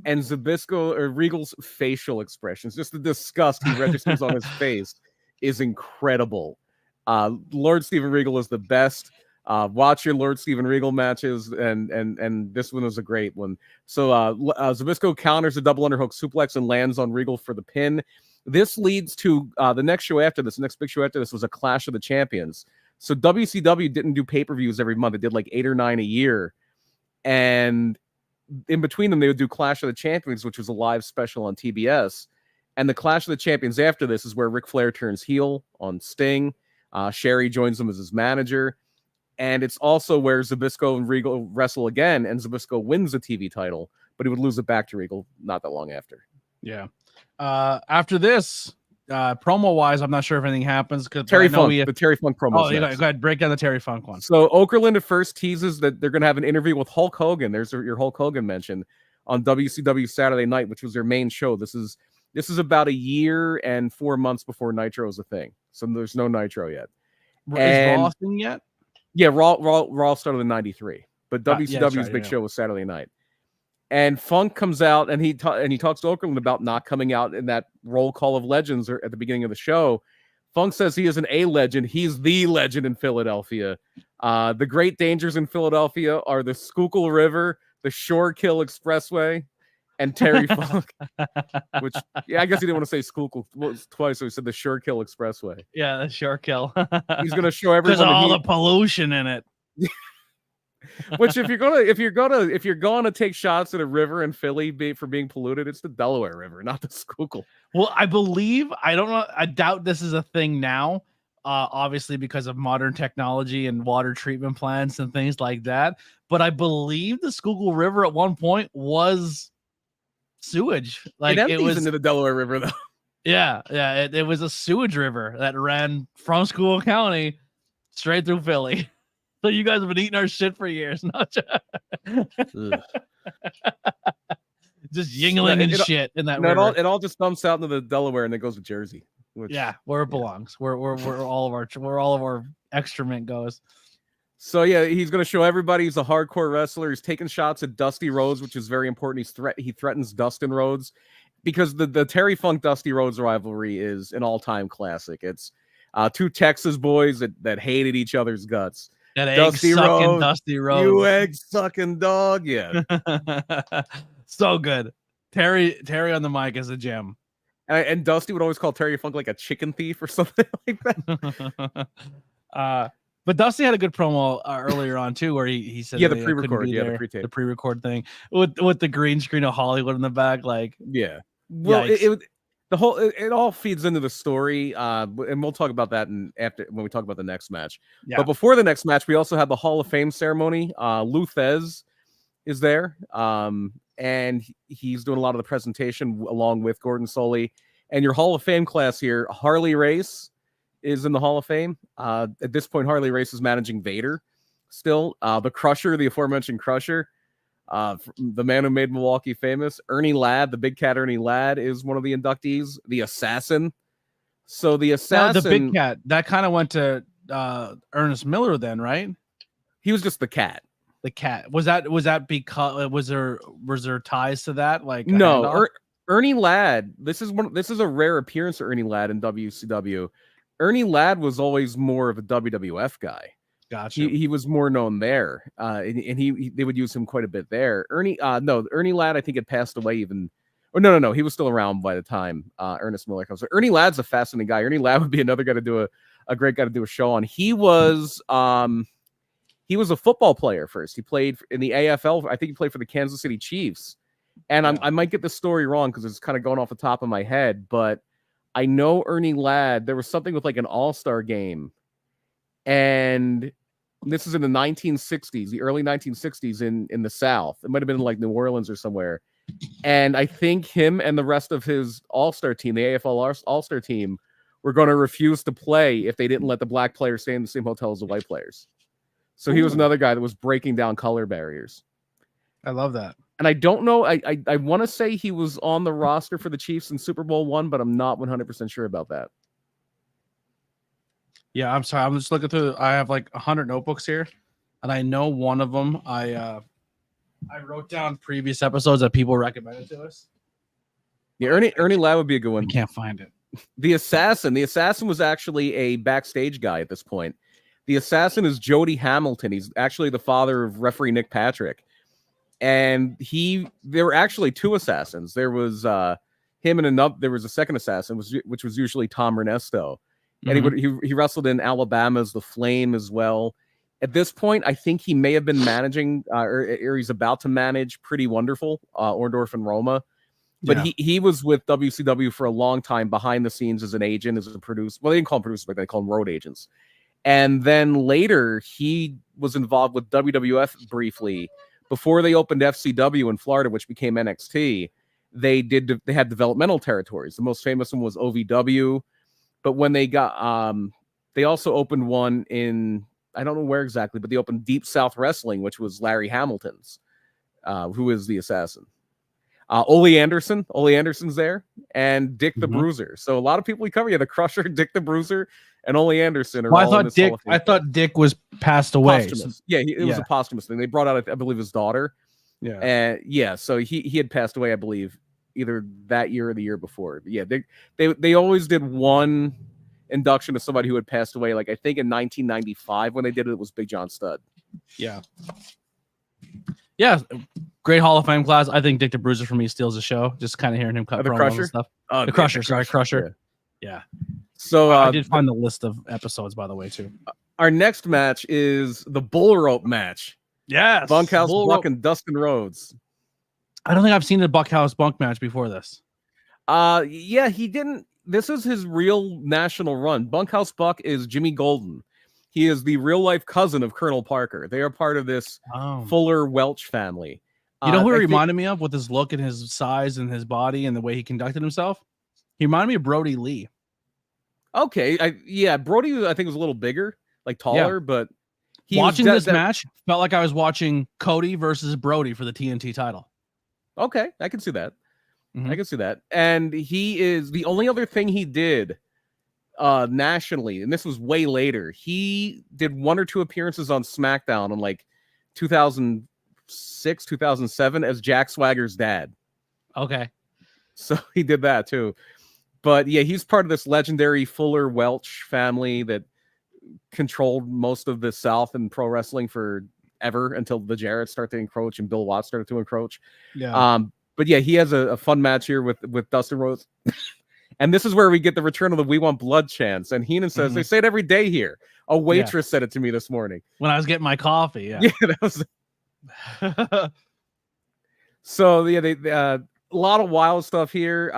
and Zbyszko or Regal's facial expressions, just the disgust he registers on his face, is incredible. Lord Steven Regal is the best. Watch your Lord Steven Regal matches, and this one was a great one. So Zbyszko counters a double underhook suplex and lands on Regal for the pin. This leads to the next show after this. The next big show after this was a Clash of the Champions. So WCW didn't do pay-per-views every month. It did like 8 or 9 a year. And in between them, they would do Clash of the Champions, which was a live special on TBS. And the Clash of the Champions after this is where Ric Flair turns heel on Sting. Sherry joins him as his manager. And it's also where Zbyszko and Regal wrestle again, and Zbyszko wins the TV title, but he would lose it back to Regal not that long after. Yeah. After this, promo-wise, I'm not sure if anything happens. The Terry Funk promo. Oh, go ahead. Break down the Terry Funk one. So Okerlund at first teases that they're going to have an interview with Hulk Hogan. There's your Hulk Hogan mention on WCW Saturday Night, which was their main show. This is about a year and 4 months before Nitro is a thing. So there's no Nitro yet. Is Raw thing yet? Yeah, Raw started in '93, but WCW's big show was Saturday Night. And Funk comes out and he talks to Okerlund about not coming out in that roll call of legends or at the beginning of the show. Funk says he isn't a legend; he's the legend in Philadelphia. The great dangers in Philadelphia are the Schuylkill River, the Shorekill Expressway, and Terry Funk. Which, yeah, I guess he didn't want to say Schuylkill twice, so he said the Shorekill Expressway. Yeah, the Shorekill. He's going to show everyone because all the pollution in it. Which, if you're gonna take shots at a river in Philly for being polluted, it's the Delaware River, not the Schuylkill. Well, I don't know. I doubt this is a thing now. Obviously because of modern technology and water treatment plants and things like that. But I believe the Schuylkill River at one point was sewage. Like it was into the Delaware River, though. Yeah. It was a sewage river that ran from Schuylkill County straight through Philly. So you guys have been eating our shit for years. Just yingling and shit in that river. It all just dumps out into the Delaware and then goes to Jersey. Where it belongs. Where all of our excrement goes. So yeah, he's going to show everybody he's a hardcore wrestler. He's taking shots at Dusty Rhodes, which is very important. He threatens Dustin Rhodes because the Terry Funk Dusty Rhodes rivalry is an all-time classic. It's two Texas boys that hated each other's guts. That egg-sucking Dusty Rhodes. You egg-sucking dog, yeah. So good. Terry on the mic is a gem. And Dusty would always call Terry Funk like a chicken thief or something like that. But Dusty had a good promo earlier on too, where he said, the pre-record, the pre-record thing with the green screen of Hollywood in the back, like yeah. Well, it all feeds into the story, and we'll talk about that when we talk about the next match. Yeah. But before the next match, we also have the Hall of Fame ceremony. Lou Thesz is there, and he's doing a lot of the presentation along with Gordon Soley. And your Hall of Fame class here, Harley Race is in the Hall of Fame. At this point, Harley Race is managing Vader still. The Crusher, the aforementioned Crusher, the man who made Milwaukee famous, Ernie Ladd, the big cat Ernie Ladd is one of the inductees. The Assassin. So the Assassin, the big cat, that kind of went to Ernest Miller then, right? He was just the cat. The cat. Was that because was there ties to that? Like no, Ernie Ladd. This is a rare appearance of Ernie Ladd in WCW. Ernie Ladd was always more of a WWF guy. Gotcha. He was more known there, and they would use him quite a bit there. Ernie Ladd, I think, had passed away even. Or no, he was still around by the time Ernest Miller comes. So Ernie Ladd's a fascinating guy. Ernie Ladd would be another guy to do a great guy to do a show on. He was a football player first. He played in the AFL. I think he played for the Kansas City Chiefs. And I might get the story wrong because it's kind of going off the top of my head, but I know Ernie Ladd. There was something with like an all-star game, and this is in the 1960s, the early 1960s in the South. It might have been like New Orleans or somewhere. And I think him and the rest of his all-star team, the AFL all-star team, were going to refuse to play if they didn't let the black players stay in the same hotel as the white players. So he was another guy that was breaking down color barriers. I love that. And I don't know, I want to say he was on the roster for the Chiefs in Super Bowl I, but I'm not 100% sure about that. Yeah, I'm sorry. I'm just looking through. I have like 100 notebooks here, and I know one of them. I I wrote down previous episodes that people recommended to us. Yeah, Ernie Ladd would be a good one. I can't find it. The Assassin was actually a backstage guy at this point. The Assassin is Jody Hamilton. He's actually the father of referee Nick Patrick. And there were actually two assassins. There was him and there was a second assassin, which was usually Tom Ernesto. And he wrestled in Alabama's The Flame as well. At this point, I think he may have been managing, or he's about to manage Pretty Wonderful, Orndorff and Roma. But he was with WCW for a long time behind the scenes as an agent, as a producer. Well, they didn't call him producers, but they called him road agents. And then later, he was involved with WWF briefly. Before they opened FCW in Florida, which became NXT, they had developmental territories. The most famous one was OVW. But when they got, they also opened one in, I don't know where exactly, but they opened Deep South Wrestling, which was Larry Hamilton's, who is the Assassin. Ole Anderson's there, and Dick the Bruiser. So a lot of people we cover, the Crusher, Dick the Bruiser, and Ole Anderson. I thought Dick was passed away. So, it was a posthumous thing. They brought out, I believe, his daughter. Yeah, and so he had passed away, I believe, either that year or the year before. Yeah, they always did one induction of somebody who had passed away. Like I think in 1995 when they did it, it was Big John Studd. Yeah, great Hall of Fame class. I think Dick the Bruiser for me steals the show. Just kind of hearing him cut promos and stuff. The Crusher, Crusher. Yeah. So I did find the list of episodes, by the way, too. Our next match is the bull rope match. Yes, Bunkhouse Buck and Dustin Rhodes. I don't think I've seen a Bunkhouse Bunk match before this. Yeah, he didn't. This is his real national run. Bunkhouse Buck is Jimmy Golden. He is the real life cousin of Colonel Parker. They are part of this Fuller Welch family. You know who he reminded me of with his look and his size and his body and the way he conducted himself? He reminded me of Brody Lee. Okay. Brody, I think, was a little bigger, like taller, but watching this match felt like I was watching Cody versus Brody for the TNT title. Okay. I can see that. I can see that. And he is the only other thing he did nationally, and this was way later. He did one or two appearances on SmackDown in like 2006, 2007 as Jack Swagger's dad. Okay. So he did that too. But yeah, he's part of this legendary Fuller Welch family that controlled most of the South in pro wrestling forever until the Jarretts started to encroach and Bill Watts started to encroach. Yeah. But yeah, he has a fun match here with Dustin Rhodes. And this is where we get the return of the "We Want Blood" chants. And Heenan says, they say it every day here. A waitress said it to me this morning. When I was getting my coffee. Yeah. That was... So, yeah, a lot of wild stuff here.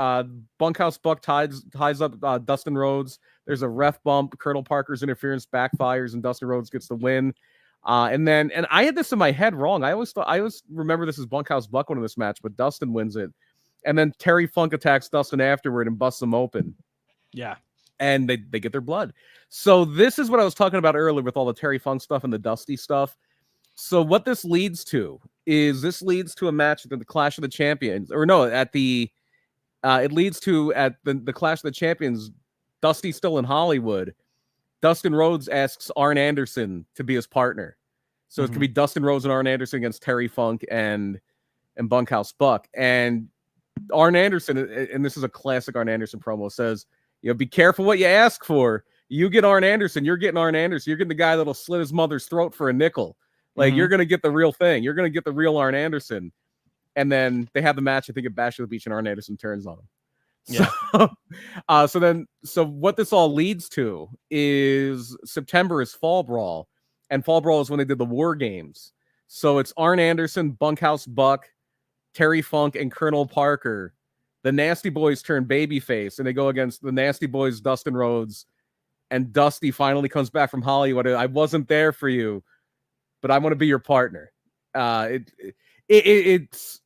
Bunkhouse Buck ties up Dustin Rhodes. There's a ref bump. Colonel Parker's interference backfires, and Dustin Rhodes gets the win. And I had this in my head wrong. I always remember this as Bunkhouse Buck winning this match, but Dustin wins it. And then Terry Funk attacks Dustin afterward and busts him open. Yeah. And they get their blood. So this is what I was talking about earlier with all the Terry Funk stuff and the Dusty stuff. So what this leads to is a match at the Clash of the Champions. Or no, at the it leads to at the Clash of the Champions, Dusty still in Hollywood. Dustin Rhodes asks Arn Anderson to be his partner. So it could be Dustin Rhodes and Arn Anderson against Terry Funk and Bunkhouse Buck. And Arn Anderson, and this is a classic Arn Anderson promo, says, be careful what you ask for. You get Arn Anderson, you're getting Arn Anderson. You're getting the guy that'll slit his mother's throat for a nickel. Like, you're going to get the real thing. You're going to get the real Arn Anderson. And then they have the match, I think, at Bash at the Beach, and Arn Anderson turns on him. Yeah. So what this all leads to is September is Fall Brawl. And Fall Brawl is when they did the War Games. So it's Arn Anderson, Bunkhouse Buck, Terry Funk, and Colonel Parker. The Nasty Boys turn babyface, and they go against the Nasty Boys, Dustin Rhodes, and Dusty finally comes back from Hollywood. I wasn't there for you, but I want to be your partner. It's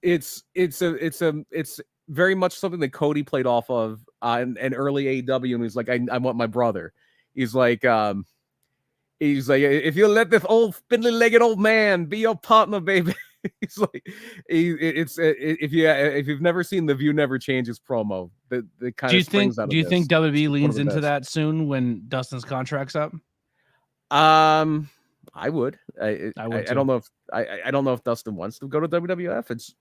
very much something that Cody played off of in early AEW, and he's like, I want my brother. He's like, if you let this old spindly-legged old man be your partner, baby. He's like, if you've never seen the View Never Changes promo, the kind of springs out of this. Do you think WWE leans into that soon when Dustin's contract's up? I I would. I would I don't know if I don't know if Dustin wants to go to WWF. It's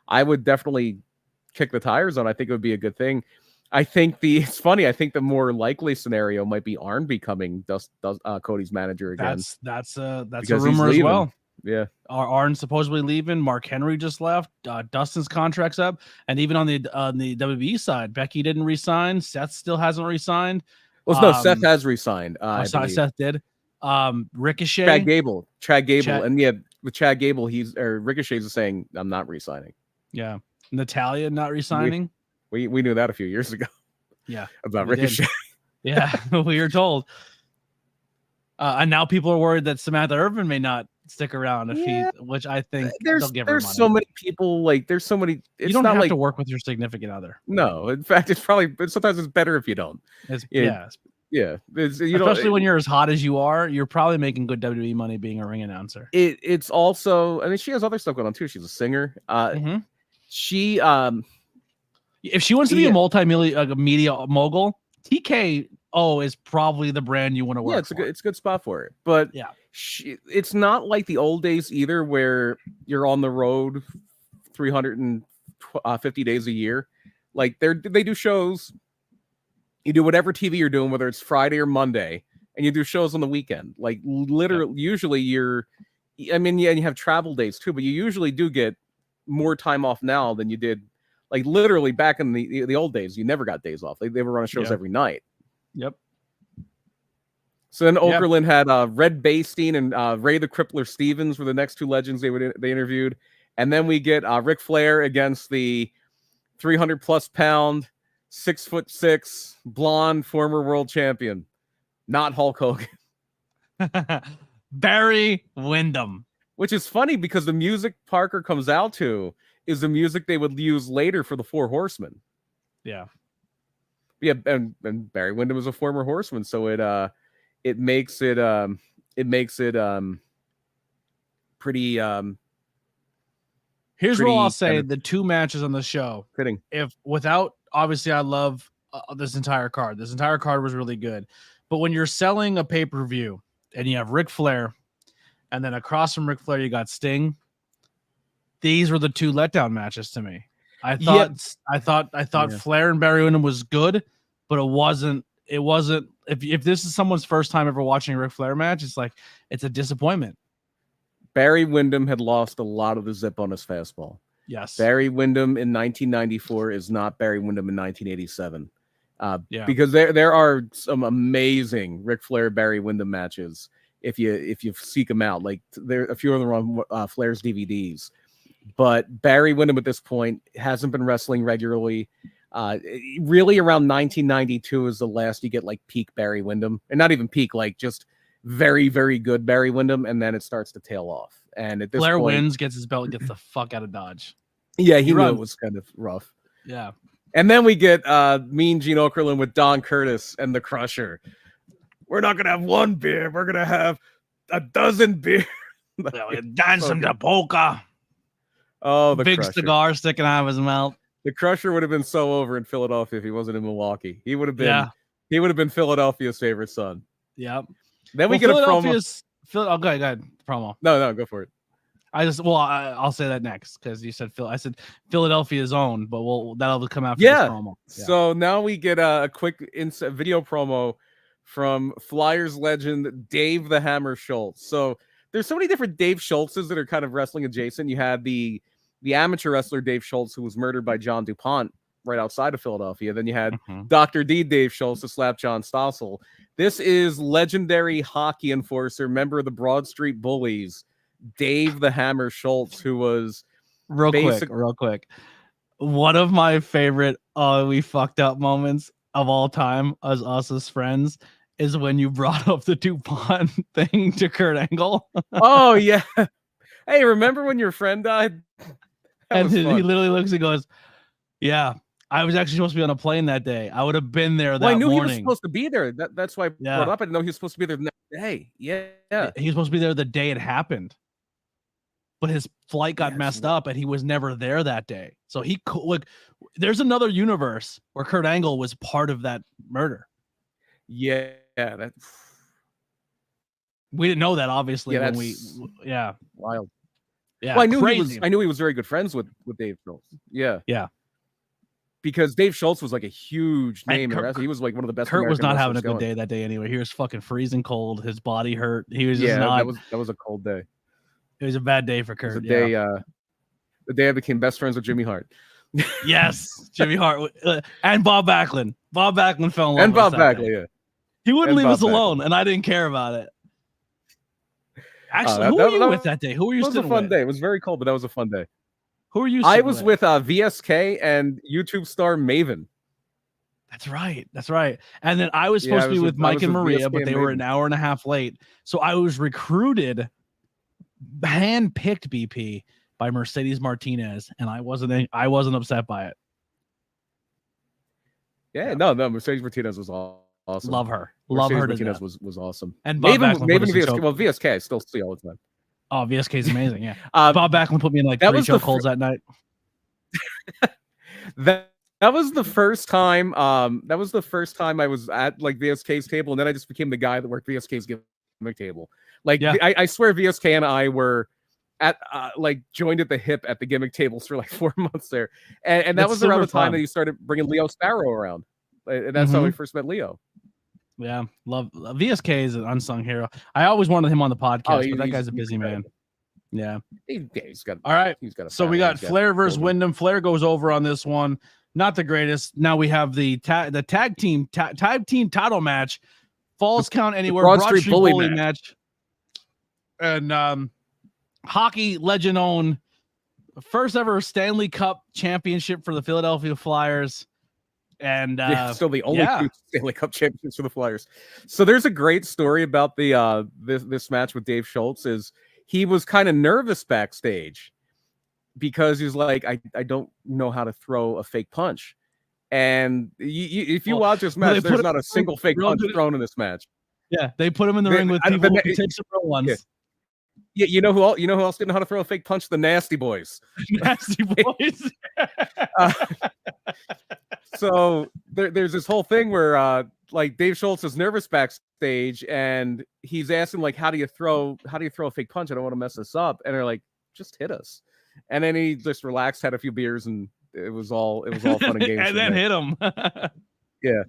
I would definitely kick the tires on. I think it would be a good thing. I think it's funny. I think the more likely scenario might be Arn becoming Cody's manager again. That's a because rumor as well. Yeah. Arn's supposedly leaving. Mark Henry just left. Dustin's contract's up, and even on the WWE side, Becky didn't resign. Seth still hasn't resigned. Well, no, Seth has resigned. Seth did. Ricochet, Chad Gable, and yeah, with Chad Gable, Ricochet's saying, "I'm not resigning." Yeah, Natalia not resigning. We knew that a few years ago. Yeah, about Ricochet. Yeah, we were told. And now people are worried that Samantha Irvin may not stick around which I think there's so many people there's so many. You don't have to work with your significant other. No, in fact, sometimes it's better if you don't. Especially when you're as hot as you are, you're probably making good WWE money being a ring announcer. It's also, I mean, she has other stuff going on too. She's a singer. She if she wants to be a multi-million media mogul, TKO is probably the brand you want to work. Yeah, it's a good spot for it. But yeah, it's not like the old days either, where you're on the road 350 days a year. Like they do shows. You do whatever TV you're doing, whether it's Friday or Monday, and you do shows on the weekend. Like literally, usually you have travel days too, but you usually do get more time off now than you did. Like literally back in the old days, you never got days off. They were running shows every night. Yep. So then Okerlund had Red Bastein and Ray the Crippler Stevens were the next two legends they interviewed. And then we get Ric Flair against the 300+ pound, 6'6" blonde former world champion, not Hulk Hogan. Barry Windham. Which is funny because the music Parker comes out to is the music they would use later for the Four Horsemen. Yeah. Yeah, and Barry Windham is a former horseman, so it makes it pretty here's what I'll say: the two matches on the show. Fitting. Obviously I love this entire card. This entire card was really good. But when you're selling a pay-per-view and you have Ric Flair, and then across from Ric Flair you got Sting, these were the two letdown matches to me. I thought Flair and Barry Windham was good, but it wasn't if this is someone's first time ever watching a Ric Flair match, it's a disappointment. Barry Windham had lost a lot of the zip on his fastball. Yes. Barry Windham in 1994 is not Barry Windham in 1987. Because there are some amazing Ric Flair Barry Windham matches if you seek them out. Like there a few of them on Flair's DVDs. But Barry Windham at this point hasn't been wrestling regularly. Really around 1992 is the last you get like peak Barry Windham, and not even peak, like just very, very good Barry Windham, and then it starts to tail off. And at this Flair point, wins, gets his belt, gets the fuck out of Dodge. Yeah, he knew it was kind of rough. Yeah. And then we get Mean Gene Okerlund with Don Curtis and the Crusher. We're not gonna have one beer, we're gonna have a dozen beer. Dance him to polka. Oh, the big Crusher. Cigar sticking out of his mouth. The Crusher would have been so over in Philadelphia if he wasn't in Milwaukee. He would have been Philadelphia's favorite son. Yep. Then we get a promo. Go ahead. Promo. No, go for it. I'll say that next because you said Phil. I said Philadelphia's own, but that'll come after this promo. Yeah. So now we get a quick video promo from Flyers legend Dave the Hammer Schultz. So there's so many different Dave Schultzes that are kind of wrestling adjacent. You had the amateur wrestler Dave Schultz, who was murdered by John DuPont right outside of Philadelphia. Then you had Dr. D Dave Schultz to slap John Stossel. This is legendary hockey enforcer, member of the Broad Street Bullies, Dave the Hammer Schultz, who was real quick. One of my favorite we fucked up moments of all time as us as friends is when you brought up the DuPont thing to Kurt Angle. Oh yeah. Hey, remember when your friend died? And he literally looks and goes, "Yeah, I was actually supposed to be on a plane that day. I would have been there that morning." I knew he was supposed to be there. That's why I brought up. I didn't know he was supposed to be there the next day. Yeah. He was supposed to be there the day it happened. But his flight got messed up and he was never there that day. So there's another universe where Kurt Angle was part of that murder. Yeah, We didn't know that obviously Yeah, when that's wild. Yeah. Well, Crazy. I knew he was very good friends with Dave Schultz. Yeah. Yeah. Because Dave Schultz was like a huge And name in wrestling. He was like one of the best. Kurt was American not having a wrestlers good day that day anyway. He was fucking freezing cold. His body hurt. He was just not. That was a cold day. It was a bad day for Kurt. It was the day I became best friends with Jimmy Hart. Yes, Jimmy Hart and Bob Backlund. Bob Backlund fell in love and with Bob us that Backlund. day. Yeah, he wouldn't and leave Bob us alone, Backlund. and I didn't care about it. Actually, who were you with that day? Who were you? It was a fun day. It was very cold, but that was a fun day. Who were you? I was with VSK and YouTube star Maven. That's right. That's right. And then I was supposed to be with Mike and Maria, but they were an hour and a half late. So I was recruited, hand-picked BP by Mercedes Martinez, and I wasn't upset by it. Yeah, no, Mercedes Martinez was awesome. Love her. Love her. Martinez was awesome. And Bob Maven VSK. Well, VSK I still see all the time. Oh, VSK is amazing. Yeah. Bob Backlund put me in like 3 chokeholds that night. That was the first time. That was the first time I was at like VSK's table, and then I just became the guy that worked VSK's gimmick table. Like, I swear, VSK and I were at like joined at the hip at the gimmick tables for like 4 months there, and that was around the time that he started bringing Leo Sparrow around, and that's how we first met Leo. Yeah, love VSK is an unsung hero. I always wanted him on the podcast, but that guy's a busy man. Yeah, he's got. All right, he's got. So we got Flair versus Wyndham. Flair goes over on this one. Not the greatest. Now we have the tag team title match. Falls Count Anywhere. Broad Street Bully match. And hockey legend owned first ever Stanley Cup championship for the Philadelphia Flyers. And still the only 2 Stanley Cup champions for the Flyers. So there's a great story about the this match with Dave Schultz. Is he was kind of nervous backstage because he was like, I don't know how to throw a fake punch. And if you watch this match, there's not a single fake punch thrown in this match. Yeah, they put him in the ring with people who can take some real ones. Yeah, you know who else didn't know how to throw a fake punch? The Nasty Boys. Nasty Boys. So there's this whole thing where like Dave Schultz is nervous backstage, and he's asking like, how do you throw a fake punch? I don't want to mess this up. And they're like, just hit us. And then he just relaxed, had a few beers, and it was all fun and games. And then hit him. Yeah.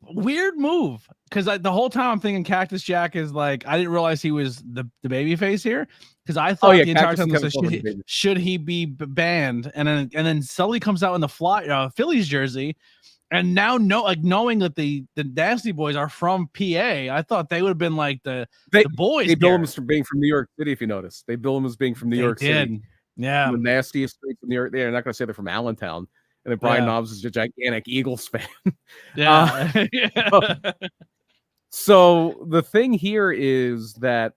Weird move, because the whole time I'm thinking Cactus Jack is like, I didn't realize he was the baby face here, because I thought the entire time should he be banned, and then Sully comes out in the Phillies jersey, and now knowing that the Nasty Boys are from PA, I thought they would have been like the boys. They bill him as being from New York City, if you notice. They bill him as being from New York City. Yeah, the nastiest streets in New York. They're not going to say they're from Allentown. And then Brian Knobs is a gigantic Eagles fan. Yeah. So the thing here is that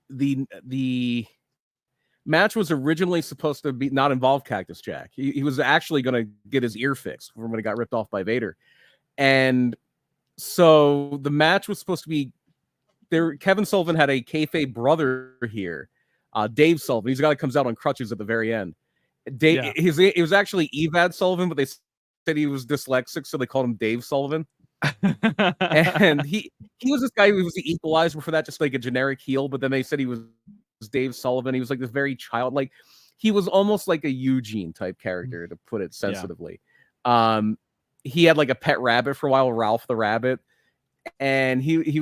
the match was originally supposed to be not involve Cactus Jack. He was actually going to get his ear fixed when he got ripped off by Vader. And so the match was supposed to be there. Kevin Sullivan had a kayfabe brother here, Dave Sullivan. He's the guy that comes out on crutches at the very end. It was actually Evad Sullivan, but they said he was dyslexic, so they called him Dave Sullivan. And he was this guy who was the equalizer for that, just like a generic heel. But then they said he was Dave Sullivan. He was like this very childlike. He was almost like a Eugene type character, to put it sensitively. He had like a pet rabbit for a while, Ralph the Rabbit, and he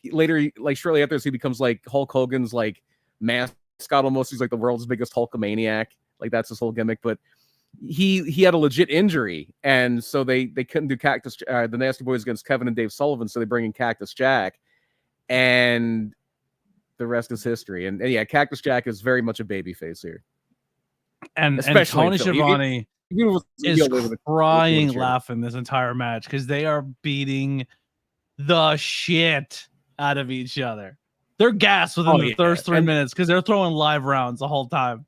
later, like shortly after this, he becomes like Hulk Hogan's like mascot almost. He's like the world's biggest Hulkamaniac. Like that's his whole gimmick, but he had a legit injury, and so they couldn't do the Nasty Boys against Kevin and Dave Sullivan, so they bring in Cactus Jack, and the rest is history. And yeah, Cactus Jack is very much a babyface here, and Tony Schiavone is crying laughing this entire match because they are beating the shit out of each other. They're gassed within the first 3 minutes because they're throwing live rounds the whole time.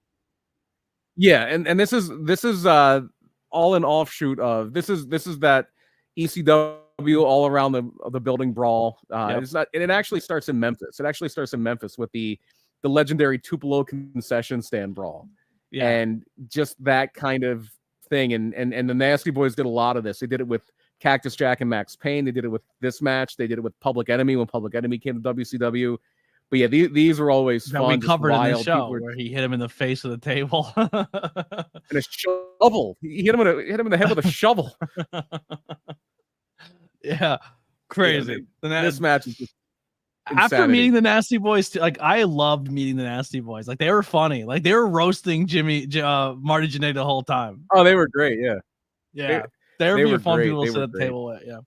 Yeah, and this is all an offshoot of this is that ECW all around the building brawl. It's not, and it actually starts in Memphis. It actually starts in Memphis with the legendary Tupelo concession stand brawl. And just that kind of thing. And the Nasty Boys did a lot of this. They did it with Cactus Jack and Max Payne. They did it with this match. They did it with Public Enemy when Public Enemy came to WCW. But yeah, these were always that fun. we covered in the show were... where he hit him in the face with a table and a shovel. He hit him in the head with a shovel. Yeah, crazy. This match is just after insanity. meeting the Nasty Boys, like I loved meeting the Nasty Boys. Like they were funny. Like they were roasting Marty Jannetty the whole time. Oh, they were great. Yeah, yeah. They were fun great. people to sit at the table with. Yeah.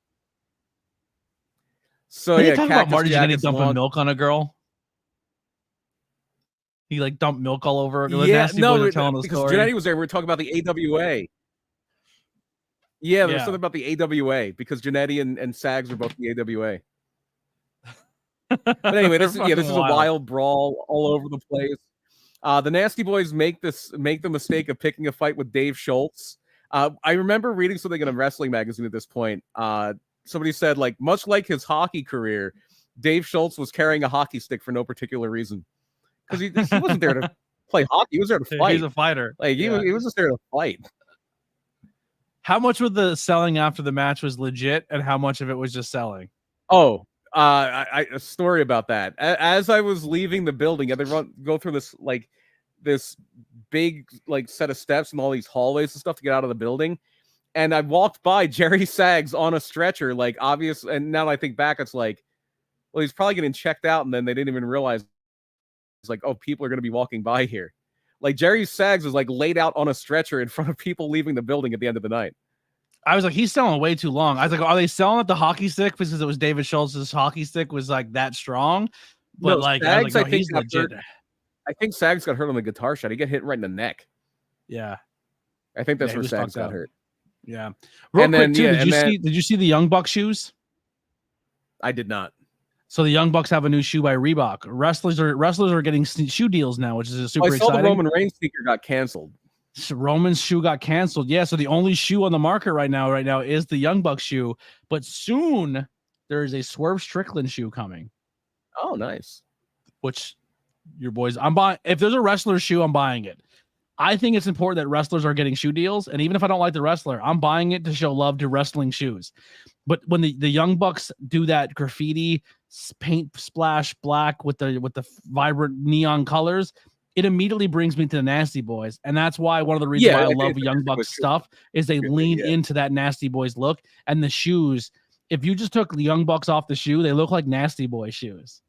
So Did yeah, you talk Cactus about Marty Jack Jannetty dumping milk on a girl? He like dumped milk all over. The Nasty Boys were telling the because story. Jannetty was there. We were talking about the AWA. Yeah, there's something about the AWA because Jannetty and Sags are both the AWA. But anyway, this is a wild brawl all over the place. The Nasty Boys make the mistake of picking a fight with Dave Schultz. I remember reading something in a wrestling magazine at this point. Somebody said, like, much like his hockey career, Dave Schultz was carrying a hockey stick for no particular reason. Because he wasn't there to play hockey. He was there to fight. He's a fighter. Like he was just there to fight. How much of the selling after the match was legit, and how much of it was just selling? Oh, a story about that. As I was leaving the building, they go through this big set of steps and all these hallways and stuff to get out of the building. And I walked by Jerry Sags on a stretcher, like obvious. And now that I think back, it's like, well, he's probably getting checked out, and then they didn't even realize. It's like, oh, people are going to be walking by here. Like Jerry Sags was like laid out on a stretcher in front of people leaving the building at the end of the night. I was like, he's selling way too long. I was like, are they selling at the hockey stick because it was David Schultz's hockey stick was like that strong? But no, Sags, I think he's legit. I think Sags got hurt on the guitar shot. He got hit right in the neck. Yeah, I think that's where Sags got hurt. Yeah. Real quick, too, did you see the Young Buck shoes? I did not. So the Young Bucks have a new shoe by Reebok. Wrestlers are getting shoe deals now, which is super exciting. I saw the Roman Reigns sneaker got canceled. So Roman's shoe got canceled. Yeah, so the only shoe on the market right now is the Young Bucks shoe. But soon there is a Swerve Strickland shoe coming. Oh, nice. Which your boys, I'm buying. If there's a wrestler shoe, I'm buying it. I think it's important that wrestlers are getting shoe deals, and even if I don't like the wrestler, I'm buying it to show love to wrestling shoes. But when the Young Bucks do that graffiti paint splash black with the vibrant neon colors, it immediately brings me to the Nasty Boys, and that's why one of the reasons why I love Young Bucks stuff is they lean into that Nasty Boys look. And the shoes, if you just took the Young Bucks off the shoe, they look like Nasty Boy shoes.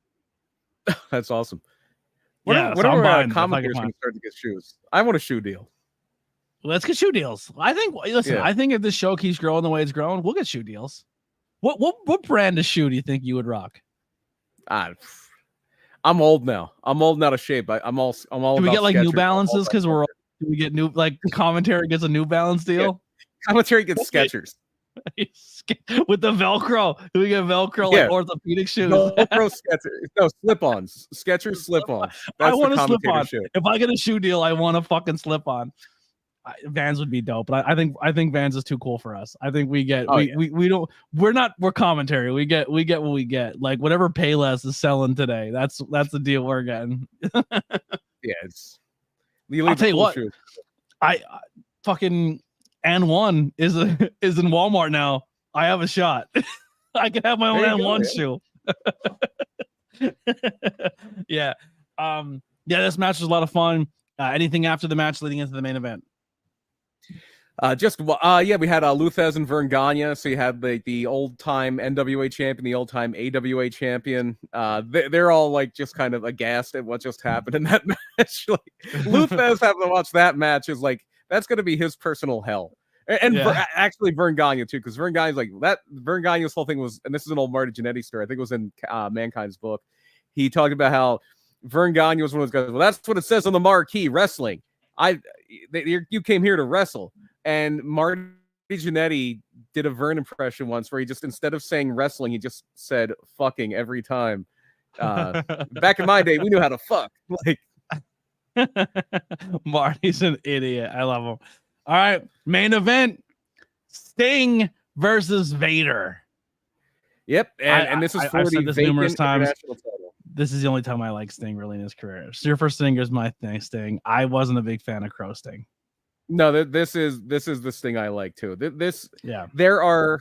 That's awesome. What are our commentators going to start to get shoes? I want a shoe deal. Let's get shoe deals. I think. Listen, I think if this show keeps growing the way it's growing, we'll get shoe deals. What brand of shoe do you think you would rock? I'm old now. I'm old and out of shape. I'm all. Do we get like Skechers. New Balances? Because do we get new commentary gets a New Balance deal? Yeah. Commentary gets Skechers with the Velcro. Do we get Velcro like orthopedic shoes? Velcro Skechers. No, slip-ons. Skechers slip-ons. I want a slip-on. If I get a shoe deal, I want a fucking slip-on. Vans would be dope, but I think Vans is too cool for us. I think we're commentary. We get what we get. Like whatever Payless is selling today, that's the deal we're getting. I'll tell you what. Shoes. I fucking N1 is in Walmart now. I have a shot. I can have my own N1 shoe. Yeah. This match was a lot of fun. Anything after the match leading into the main event? We had Luthez and Vern Gagne. So you had the old time NWA champion, the old time AWA champion. They're all like just kind of aghast at what just happened in that match. Like, Luthez having to watch that match is like that's going to be his personal hell. And actually Vern Gagne too, because Vern Gagne's like that. Vern Gagne's whole thing was, and this is an old Marty Jannetty story. I think it was in Mankind's book. He talked about how Vern Gagne was one of those guys. Well, that's what it says on the marquee, wrestling. You came here to wrestle. And Marty Jannetty did a Vern impression once where he just, instead of saying wrestling, he just said fucking every time. Back in my day, we knew how to fuck. Like, Marty's an idiot. I love him. All right, main event: Sting versus Vader. Yep, and this is for I've the said this numerous times. This is the only time I like Sting really in his career. Surfer Sting is my thing. Sting. I wasn't a big fan of Crow Sting. No, this is the Sting I like too. There are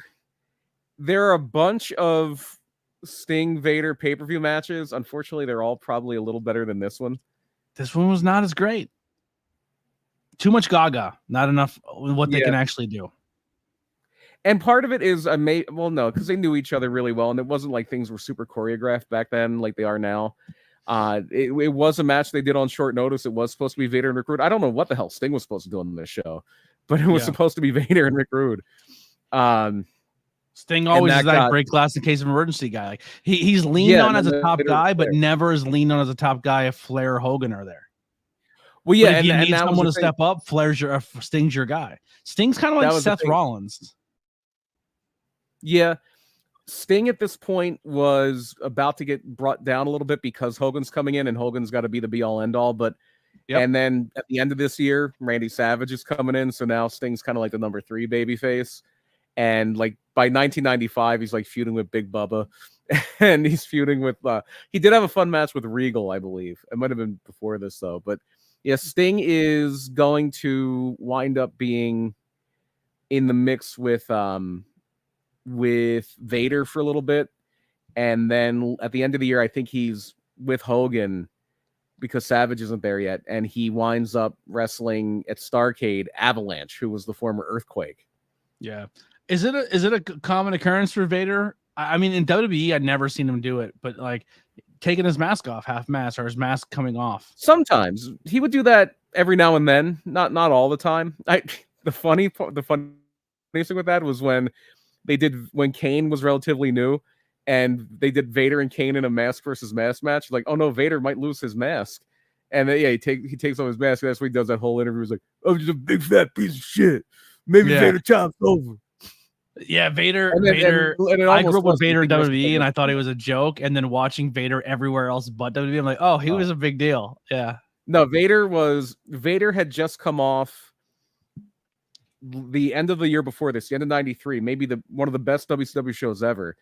There are a bunch of Sting Vader pay-per-view matches. Unfortunately, they're all probably a little better than this one. This one was not as great. Too much gaga, not enough what they can actually do. And part of it is no, because they knew each other really well, and it wasn't like things were super choreographed back then like they are now. It was a match they did on short notice. It was supposed to be Vader and Rick Rude. I don't know what the hell Sting was supposed to do on this show, but it was supposed to be Vader and Rick Rude. Sting always is that break glass in case of emergency guy. Like he's leaned on as a top guy, but never is leaned on as a top guy if Flair or Hogan are there. Well, yeah, but if you need someone to step up, Sting's your guy. Sting's kind of like Seth Rollins. Yeah, Sting at this point was about to get brought down a little bit because Hogan's coming in, and Hogan's got to be the be-all, end-all. But and then at the end of this year, Randy Savage is coming in, so now Sting's kind of like the number 3 babyface. And like by 1995, he's like feuding with Big Bubba, and he's feuding with. He did have a fun match with Regal, I believe. It might have been before this though, but yeah, Sting is going to wind up being in the mix with Vader for a little bit, and then at the end of the year, I think he's with Hogan because Savage isn't there yet, and he winds up wrestling at Starrcade Avalanche, who was the former Earthquake. Yeah. Is it a common occurrence for Vader? I mean, in WWE, I'd never seen him do it, but like taking his mask off, half mask, or his mask coming off. Sometimes he would do that every now and then, not all the time. The funny thing with that was when Kane was relatively new, and they did Vader and Kane in a mask versus mask match. Like, oh no, Vader might lose his mask, and then, he takes off his mask. And that's what he does that whole interview. He's like, "I'm just a big fat piece of shit. Maybe Vader chops over." Yeah, Vader. I grew up with Vader in WWE, and I thought he was a joke. And then watching Vader everywhere else but WWE, I'm like, oh, he was a big deal. Yeah. No, Vader had just come off the end of the year before this, the end of '93, maybe one of the best WCW shows ever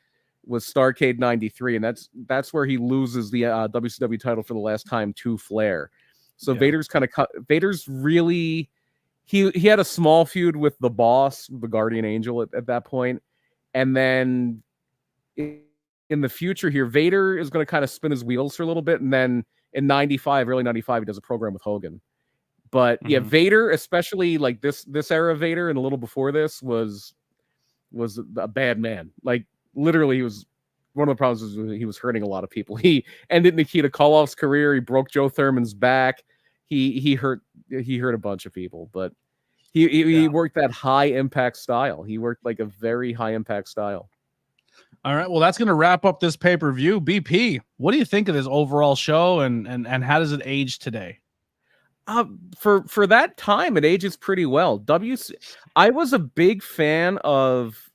was Starrcade '93, and that's where he loses the WCW title for the last time to Flair. So Vader's really. He had a small feud with the Boss, the Guardian Angel at that point. And then in the future here, Vader is going to kind of spin his wheels for a little bit. And then in early 95, he does a program with Hogan. But yeah, Vader, especially like this era of Vader and a little before this was a bad man. Like literally, he was one of the problems was he was hurting a lot of people. He ended Nikita Koloff's career. He broke Joe Thurman's back. He hurt a bunch of people, but he worked that high impact style. He worked like a very high impact style. All right, well, that's going to wrap up this pay-per-view. BP, what do you think of this overall show, and how does it age today? For that time, it ages pretty well. I was a big fan of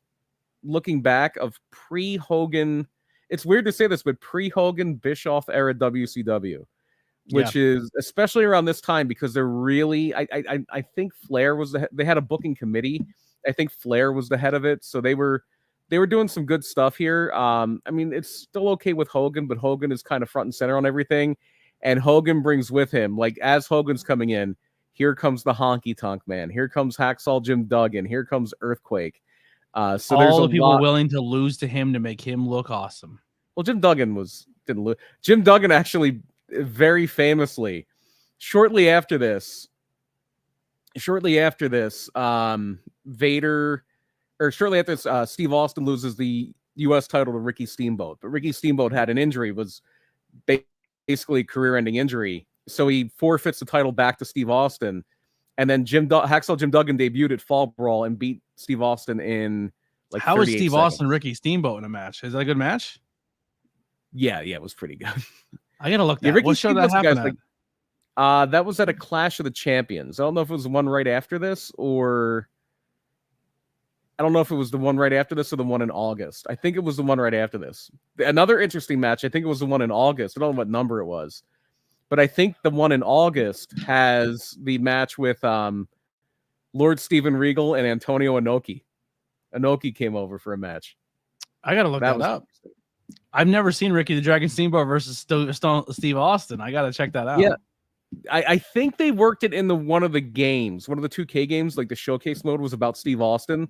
looking back of pre-Hogan. It's weird to say this, but pre-Hogan Bischoff era WCW. Which is especially around this time because they're really, I think Flair was they had a booking committee. I think Flair was the head of it. So they were doing some good stuff here. I mean, it's still okay with Hogan, but Hogan is kind of front and center on everything. And Hogan brings with him, like as Hogan's coming in, here comes the Honky Tonk Man. Here comes Hacksaw Jim Duggan. Here comes Earthquake. So all there's the people willing to lose to him to make him look awesome. Well, Jim Duggan didn't lose. Jim Duggan actually very famously, shortly after this, Steve Austin loses the U.S. title to Ricky Steamboat, but Ricky Steamboat had an injury, was basically career-ending injury, so he forfeits the title back to Steve Austin, and then Hacksaw Jim Duggan debuted at Fall Brawl and beat Steve Austin in like. How is Steve Austin and Ricky Steamboat in a match? Is that a good match? Yeah, it was pretty good. I gotta look that. What show that happened at? That was at a Clash of the Champions. I don't know if it was the one right after this, or I don't know if it was the one right after this or the one in August. I think it was the one right after this. Another interesting match. I think it was the one in August. I don't know what number it was, but I think the one in August has the match with Lord Steven Regal and Antonio Inoki. Inoki came over for a match. I gotta look that up. I've never seen Ricky the Dragon Steamboat versus Steve Austin. I got to check that out. Yeah. I think they worked it in one of the games, one of the 2K games, like the showcase mode was about Steve Austin.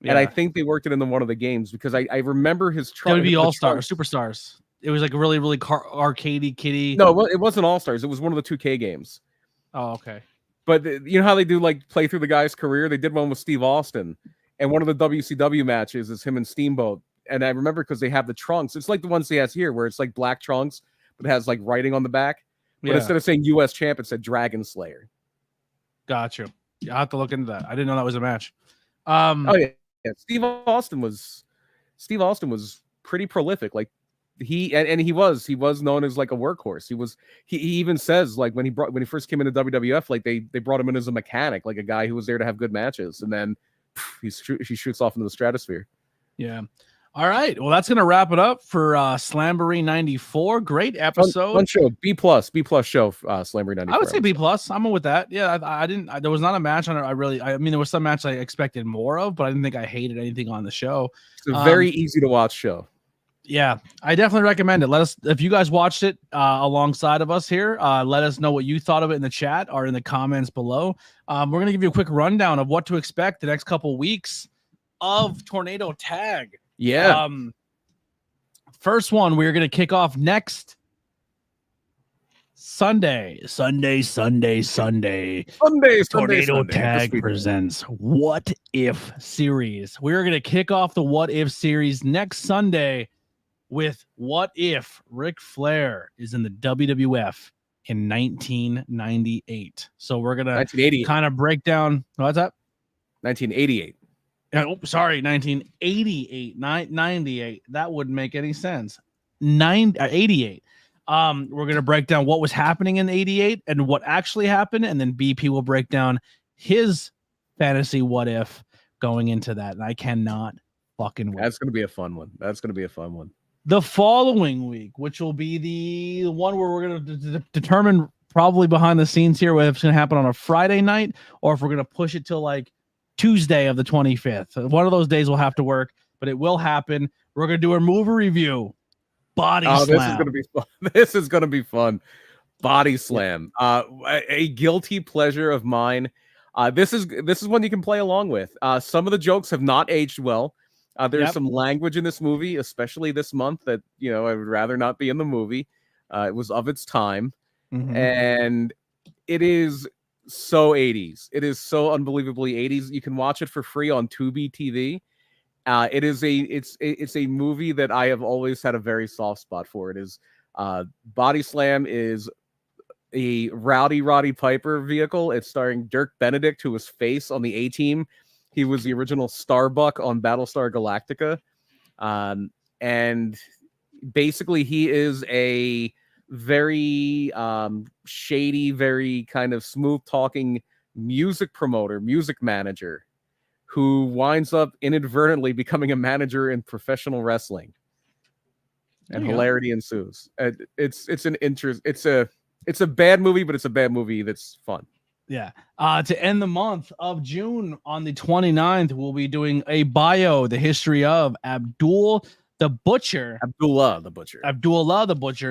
And I think they worked it into one of the games because I remember his trunk. It would be All Stars, Superstars. It was like a really, really arcadey kitty. No, it wasn't All Stars. It was one of the 2K games. Oh, okay. But you know how they do like play through the guy's career? They did one with Steve Austin. And one of the WCW matches is him and Steamboat. And I remember because they have the trunks. It's like the ones he has here where it's like black trunks, but it has like writing on the back. But instead of saying US champ, it said Dragon Slayer. Gotcha. I'll have to look into that. I didn't know that was a match. Oh yeah. Steve Austin was pretty prolific. Like he was known as like a workhorse. He even says like when he first came into WWF, like they brought him in as a mechanic, like a guy who was there to have good matches, and then he shoots off into the stratosphere. Yeah. All right. Well, that's gonna wrap it up for Slamboree 94. Great episode. Fun show. B+ show. Slamboree 94. I would say B+. I'm with that. Yeah. I didn't. There was not a match on it. I mean, there was some match I expected more of, but I didn't think I hated anything on the show. It's a very easy to watch show. Yeah, I definitely recommend it. Let us, if you guys watched it alongside of us here, let us know what you thought of it in the chat or in the comments below. We're going to give you a quick rundown of what to expect the next couple weeks of Tornado Tag. Yeah. First one, we're going to kick off next Sunday. Tornado Tag presents What If series. We're going to kick off the What If series next Sunday with what if Ric Flair is in the WWF in 1998. So we're going to kind of break down. What's that? 1988. Oh, sorry, 1988, 98. That wouldn't make any sense. 88. We're going to break down what was happening in 88 and what actually happened. And then BP will break down his fantasy what if going into that. And I cannot fucking wait. That's going to be a fun one. The following week, which will be the one where we're going to determine probably behind the scenes here whether it's going to happen on a Friday night or if we're going to push it till like Tuesday of the 25th. One of those days will have to work, but it will happen. We're going to do a movie review. Body Slam. This is going to be fun. This is going to be fun. Body Slam. A guilty pleasure of mine. This is one you can play along with. Some of the jokes have not aged well. There's some language in this movie, especially this month, that I would rather not be in the movie. It was of its time, and it is so 80s. It is so unbelievably 80s. You can watch it for free on Tubi TV. It's a movie that I have always had a very soft spot for. It is Body Slam is a Roddy Piper vehicle. It's starring Dirk Benedict, who was Face on the A-Team. He was the original Starbuck on Battlestar Galactica. And basically he is a very shady, very kind of smooth talking music promoter, music manager, who winds up inadvertently becoming a manager in professional wrestling, and hilarity ensues. It's a bad movie, but it's a bad movie that's fun. Yeah. To end the month of June on the 29th, we'll be doing a bio, the history of Abdullah the Butcher.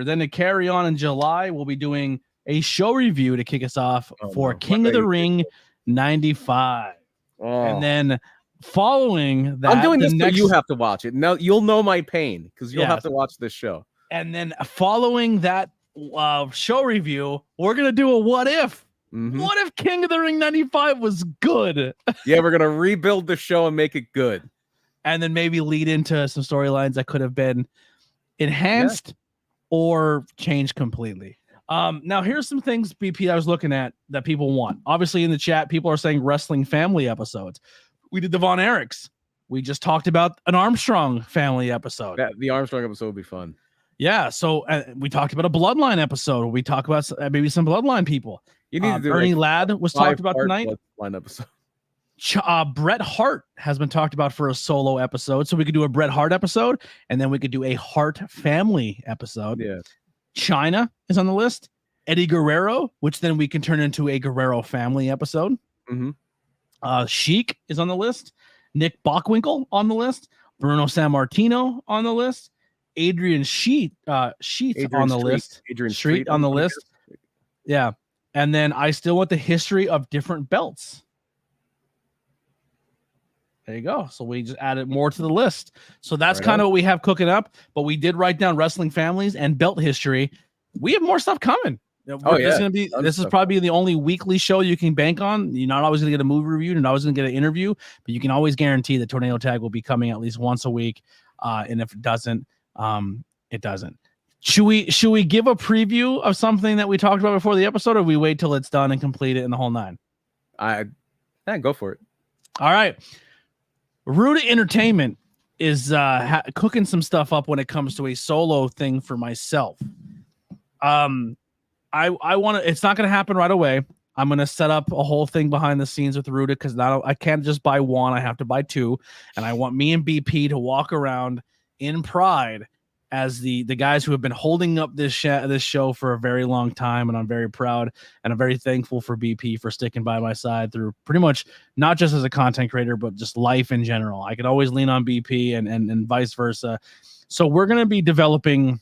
Then to carry on in July, we'll be doing a show review to kick us off for King of the Ring 95. And then following that, I'm doing this so you have to watch it. Now you'll know my pain because you'll have to watch this show. And then following that show review, we're going to do a what if. What if King of the Ring 95 was good? Yeah, we're going to rebuild the show and make it good. And then maybe lead into some storylines that could have been enhanced or changed completely. Now, here's some things, BP, I was looking at that people want. Obviously, in the chat, people are saying wrestling family episodes. We did the Von Erichs. We just talked about an Armstrong family episode. Yeah, the Armstrong episode would be fun. Yeah, so we talked about a Bloodline episode. We talk about maybe some Bloodline people. You need to do Ernie Ladd was talked about tonight. Bloodline episode. Bret Hart has been talked about for a solo episode, so we could do a Bret Hart episode, and then we could do a Hart family episode. Yeah. China is on the list. Eddie Guerrero, which then we can turn into a Guerrero family episode. Sheik is on the list. Nick Bockwinkel on the list. Bruno Sammartino on the list. Adrian Sheet on the list. Adrian Street on the list. Yeah. And then I still want the history of different belts. There you go. So we just added more to the list. So that's Right kind of on. what we have cooking up. But we did write down wrestling families and belt history. We have more stuff coming. Oh, This is yeah. gonna be. Tons This of is stuff. probably the only weekly show you can bank on. You're not always gonna get a movie review, and always gonna get an interview, but you can always guarantee that Tornado Tag will be coming at least once a week. And if it doesn't, it doesn't. Should we give a preview of something that we talked about before the episode, or we wait till it's done and complete it in the whole nine? Go for it. All right. Ruda Entertainment is cooking some stuff up when it comes to a solo thing for myself. I want to. It's not going to happen right away. I'm going to set up a whole thing behind the scenes with Ruda because now I can't just buy one. I have to buy two, and I want me and BP to walk around in pride as the guys who have been holding up this show for a very long time, and I'm very proud and I'm very thankful for BP for sticking by my side through pretty much not just as a content creator, but just life in general. I could always lean on BP and vice versa. So we're going to be developing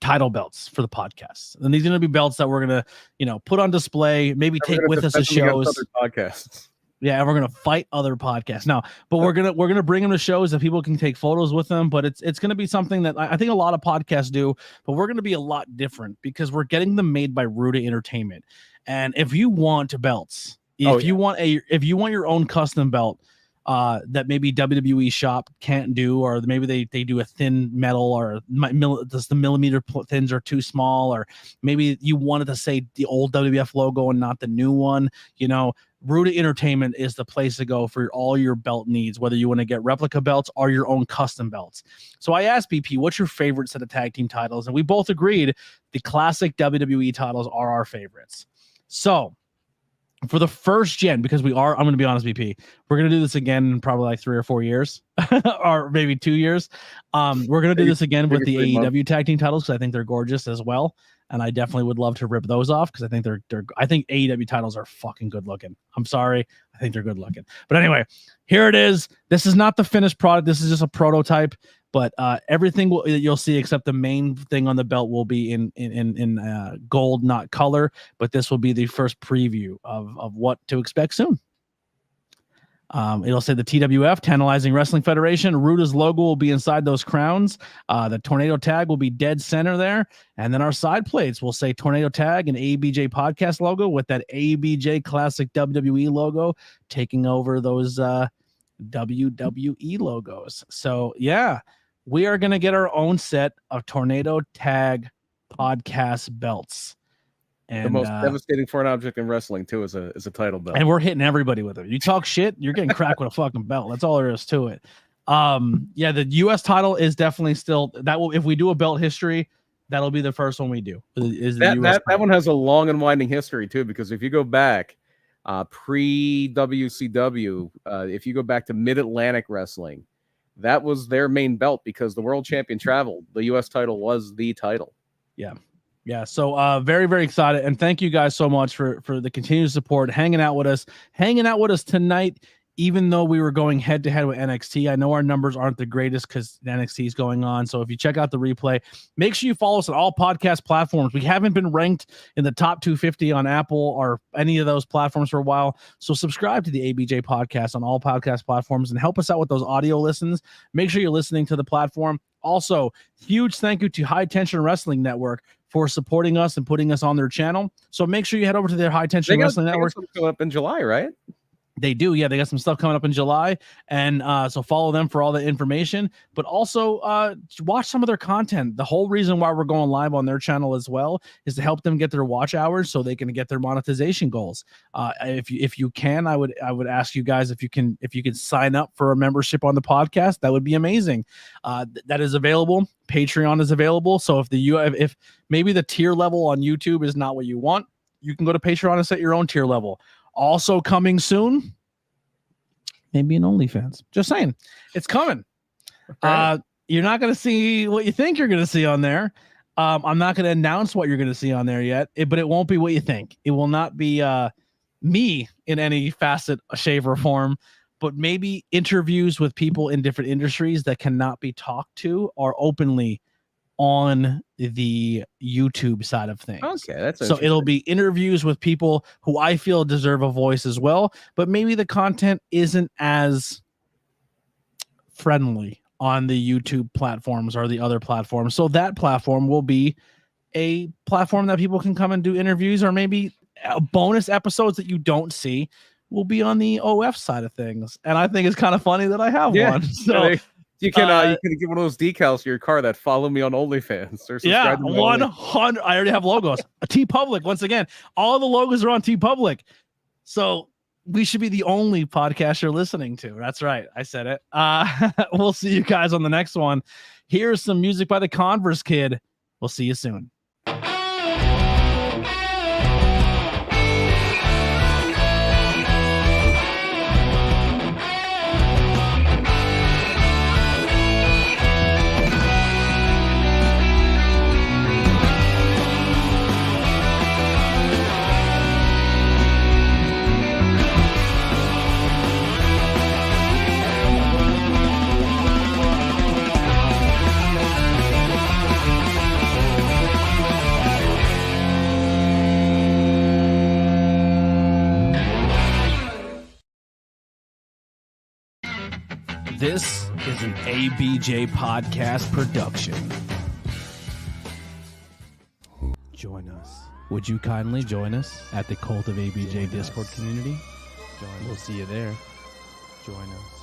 title belts for the podcast, and these are going to be belts that we're going to put on display, maybe take with us to shows. Other podcasts. Yeah, and we're gonna fight other podcasts now, but we're gonna bring them to shows that people can take photos with them. But it's gonna be something that I think a lot of podcasts do, but we're gonna be a lot different because we're getting them made by Ruda Entertainment. And if you want belts, if you want your own custom belt, that maybe WWE shop can't do, or maybe they do a thin metal, or the millimeter thins are too small, or maybe you wanted to say the old WWF logo and not the new one, Ruda Entertainment is the place to go for all your belt needs, whether you want to get replica belts or your own custom belts. So I asked BP, what's your favorite set of tag team titles? And we both agreed the classic WWE titles are our favorites. So for the first gen, because I'm going to be honest, BP, we're going to do this again in probably like 3 or 4 years, or maybe 2 years. We're going to do this again with the AEW tag team titles because I think they're gorgeous as well. And I definitely would love to rip those off because I think I think AEW titles are fucking good looking. I'm sorry. I think they're good looking. But anyway, here it is. This is not the finished product. This is just a prototype, but everything you'll see except the main thing on the belt will be in gold, not color. But this will be the first preview of what to expect soon. It'll say the TWF, Tantalizing Wrestling Federation. Ruda's logo will be inside those crowns. The tornado tag will be dead center there. And then our side plates will say tornado tag and ABJ podcast logo with that ABJ classic WWE logo taking over those WWE logos. So yeah, we are going to get our own set of tornado tag podcast belts. And the most devastating foreign object in wrestling too is a title belt. And we're hitting everybody with it. You talk shit, you're getting cracked with a fucking belt. That's all there is to it. Yeah, the US title is definitely still that will, if we do a belt history, that'll be the first one we do. Is the that one has a long and winding history too, because if you go back pre WCW, if you go back to Mid-Atlantic Wrestling, that was their main belt because the world champion traveled. The US title was the title. Yeah. Yeah, so very, very excited. And thank you guys so much for the continued support, hanging out with us tonight, even though we were going head to head with NXT. I know our numbers aren't the greatest because NXT is going on. So if you check out the replay, make sure you follow us on all podcast platforms. We haven't been ranked in the top 250 on Apple or any of those platforms for a while. So subscribe to the ABJ podcast on all podcast platforms and help us out with those audio listens. Make sure you're listening to the platform. Also, huge thank you to High Tension Wrestling Network for supporting us and putting us on their channel. So make sure you head over to their High Tension Wrestling Network. Coming up in July, right? They do. Yeah, they got some stuff coming up in July. And so follow them for all the information. But also watch some of their content. The whole reason why we're going live on their channel as well is to help them get their watch hours so they can get their monetization goals. If you can, I would ask you guys if you can sign up for a membership on the podcast. That would be amazing. That is available. Patreon is available. So if maybe the tier level on YouTube is not what you want, you can go to Patreon and set your own tier level. Also coming soon, maybe an OnlyFans. Just saying, it's coming. Okay. You're not going to see what you think you're going to see on there. I'm not going to announce what you're going to see on there yet, but it won't be what you think. It will not be me in any facet, shape, or form, but maybe interviews with people in different industries that cannot be talked to or openly on the YouTube side of things. Okay, that's so it'll be interviews with people who I feel deserve a voice as well, but maybe the content isn't as friendly on the YouTube platforms or the other platforms. So that platform will be a platform that people can come and do interviews, or maybe bonus episodes that you don't see will be on the OF side of things. And I think it's kind of funny that I have one. So you can get one of those decals for your car that follow me on OnlyFans or subscribe to my 100. I already have logos. T Public, once again, all the logos are on T Public. So we should be the only podcast you're listening to. That's right. I said it. We'll see you guys on the next one. Here's some music by the Converse Kid. We'll see you soon. This is an ABJ podcast production. Join us. Would you kindly join us at the Cult of ABJ Discord community? We'll see you there. Join us.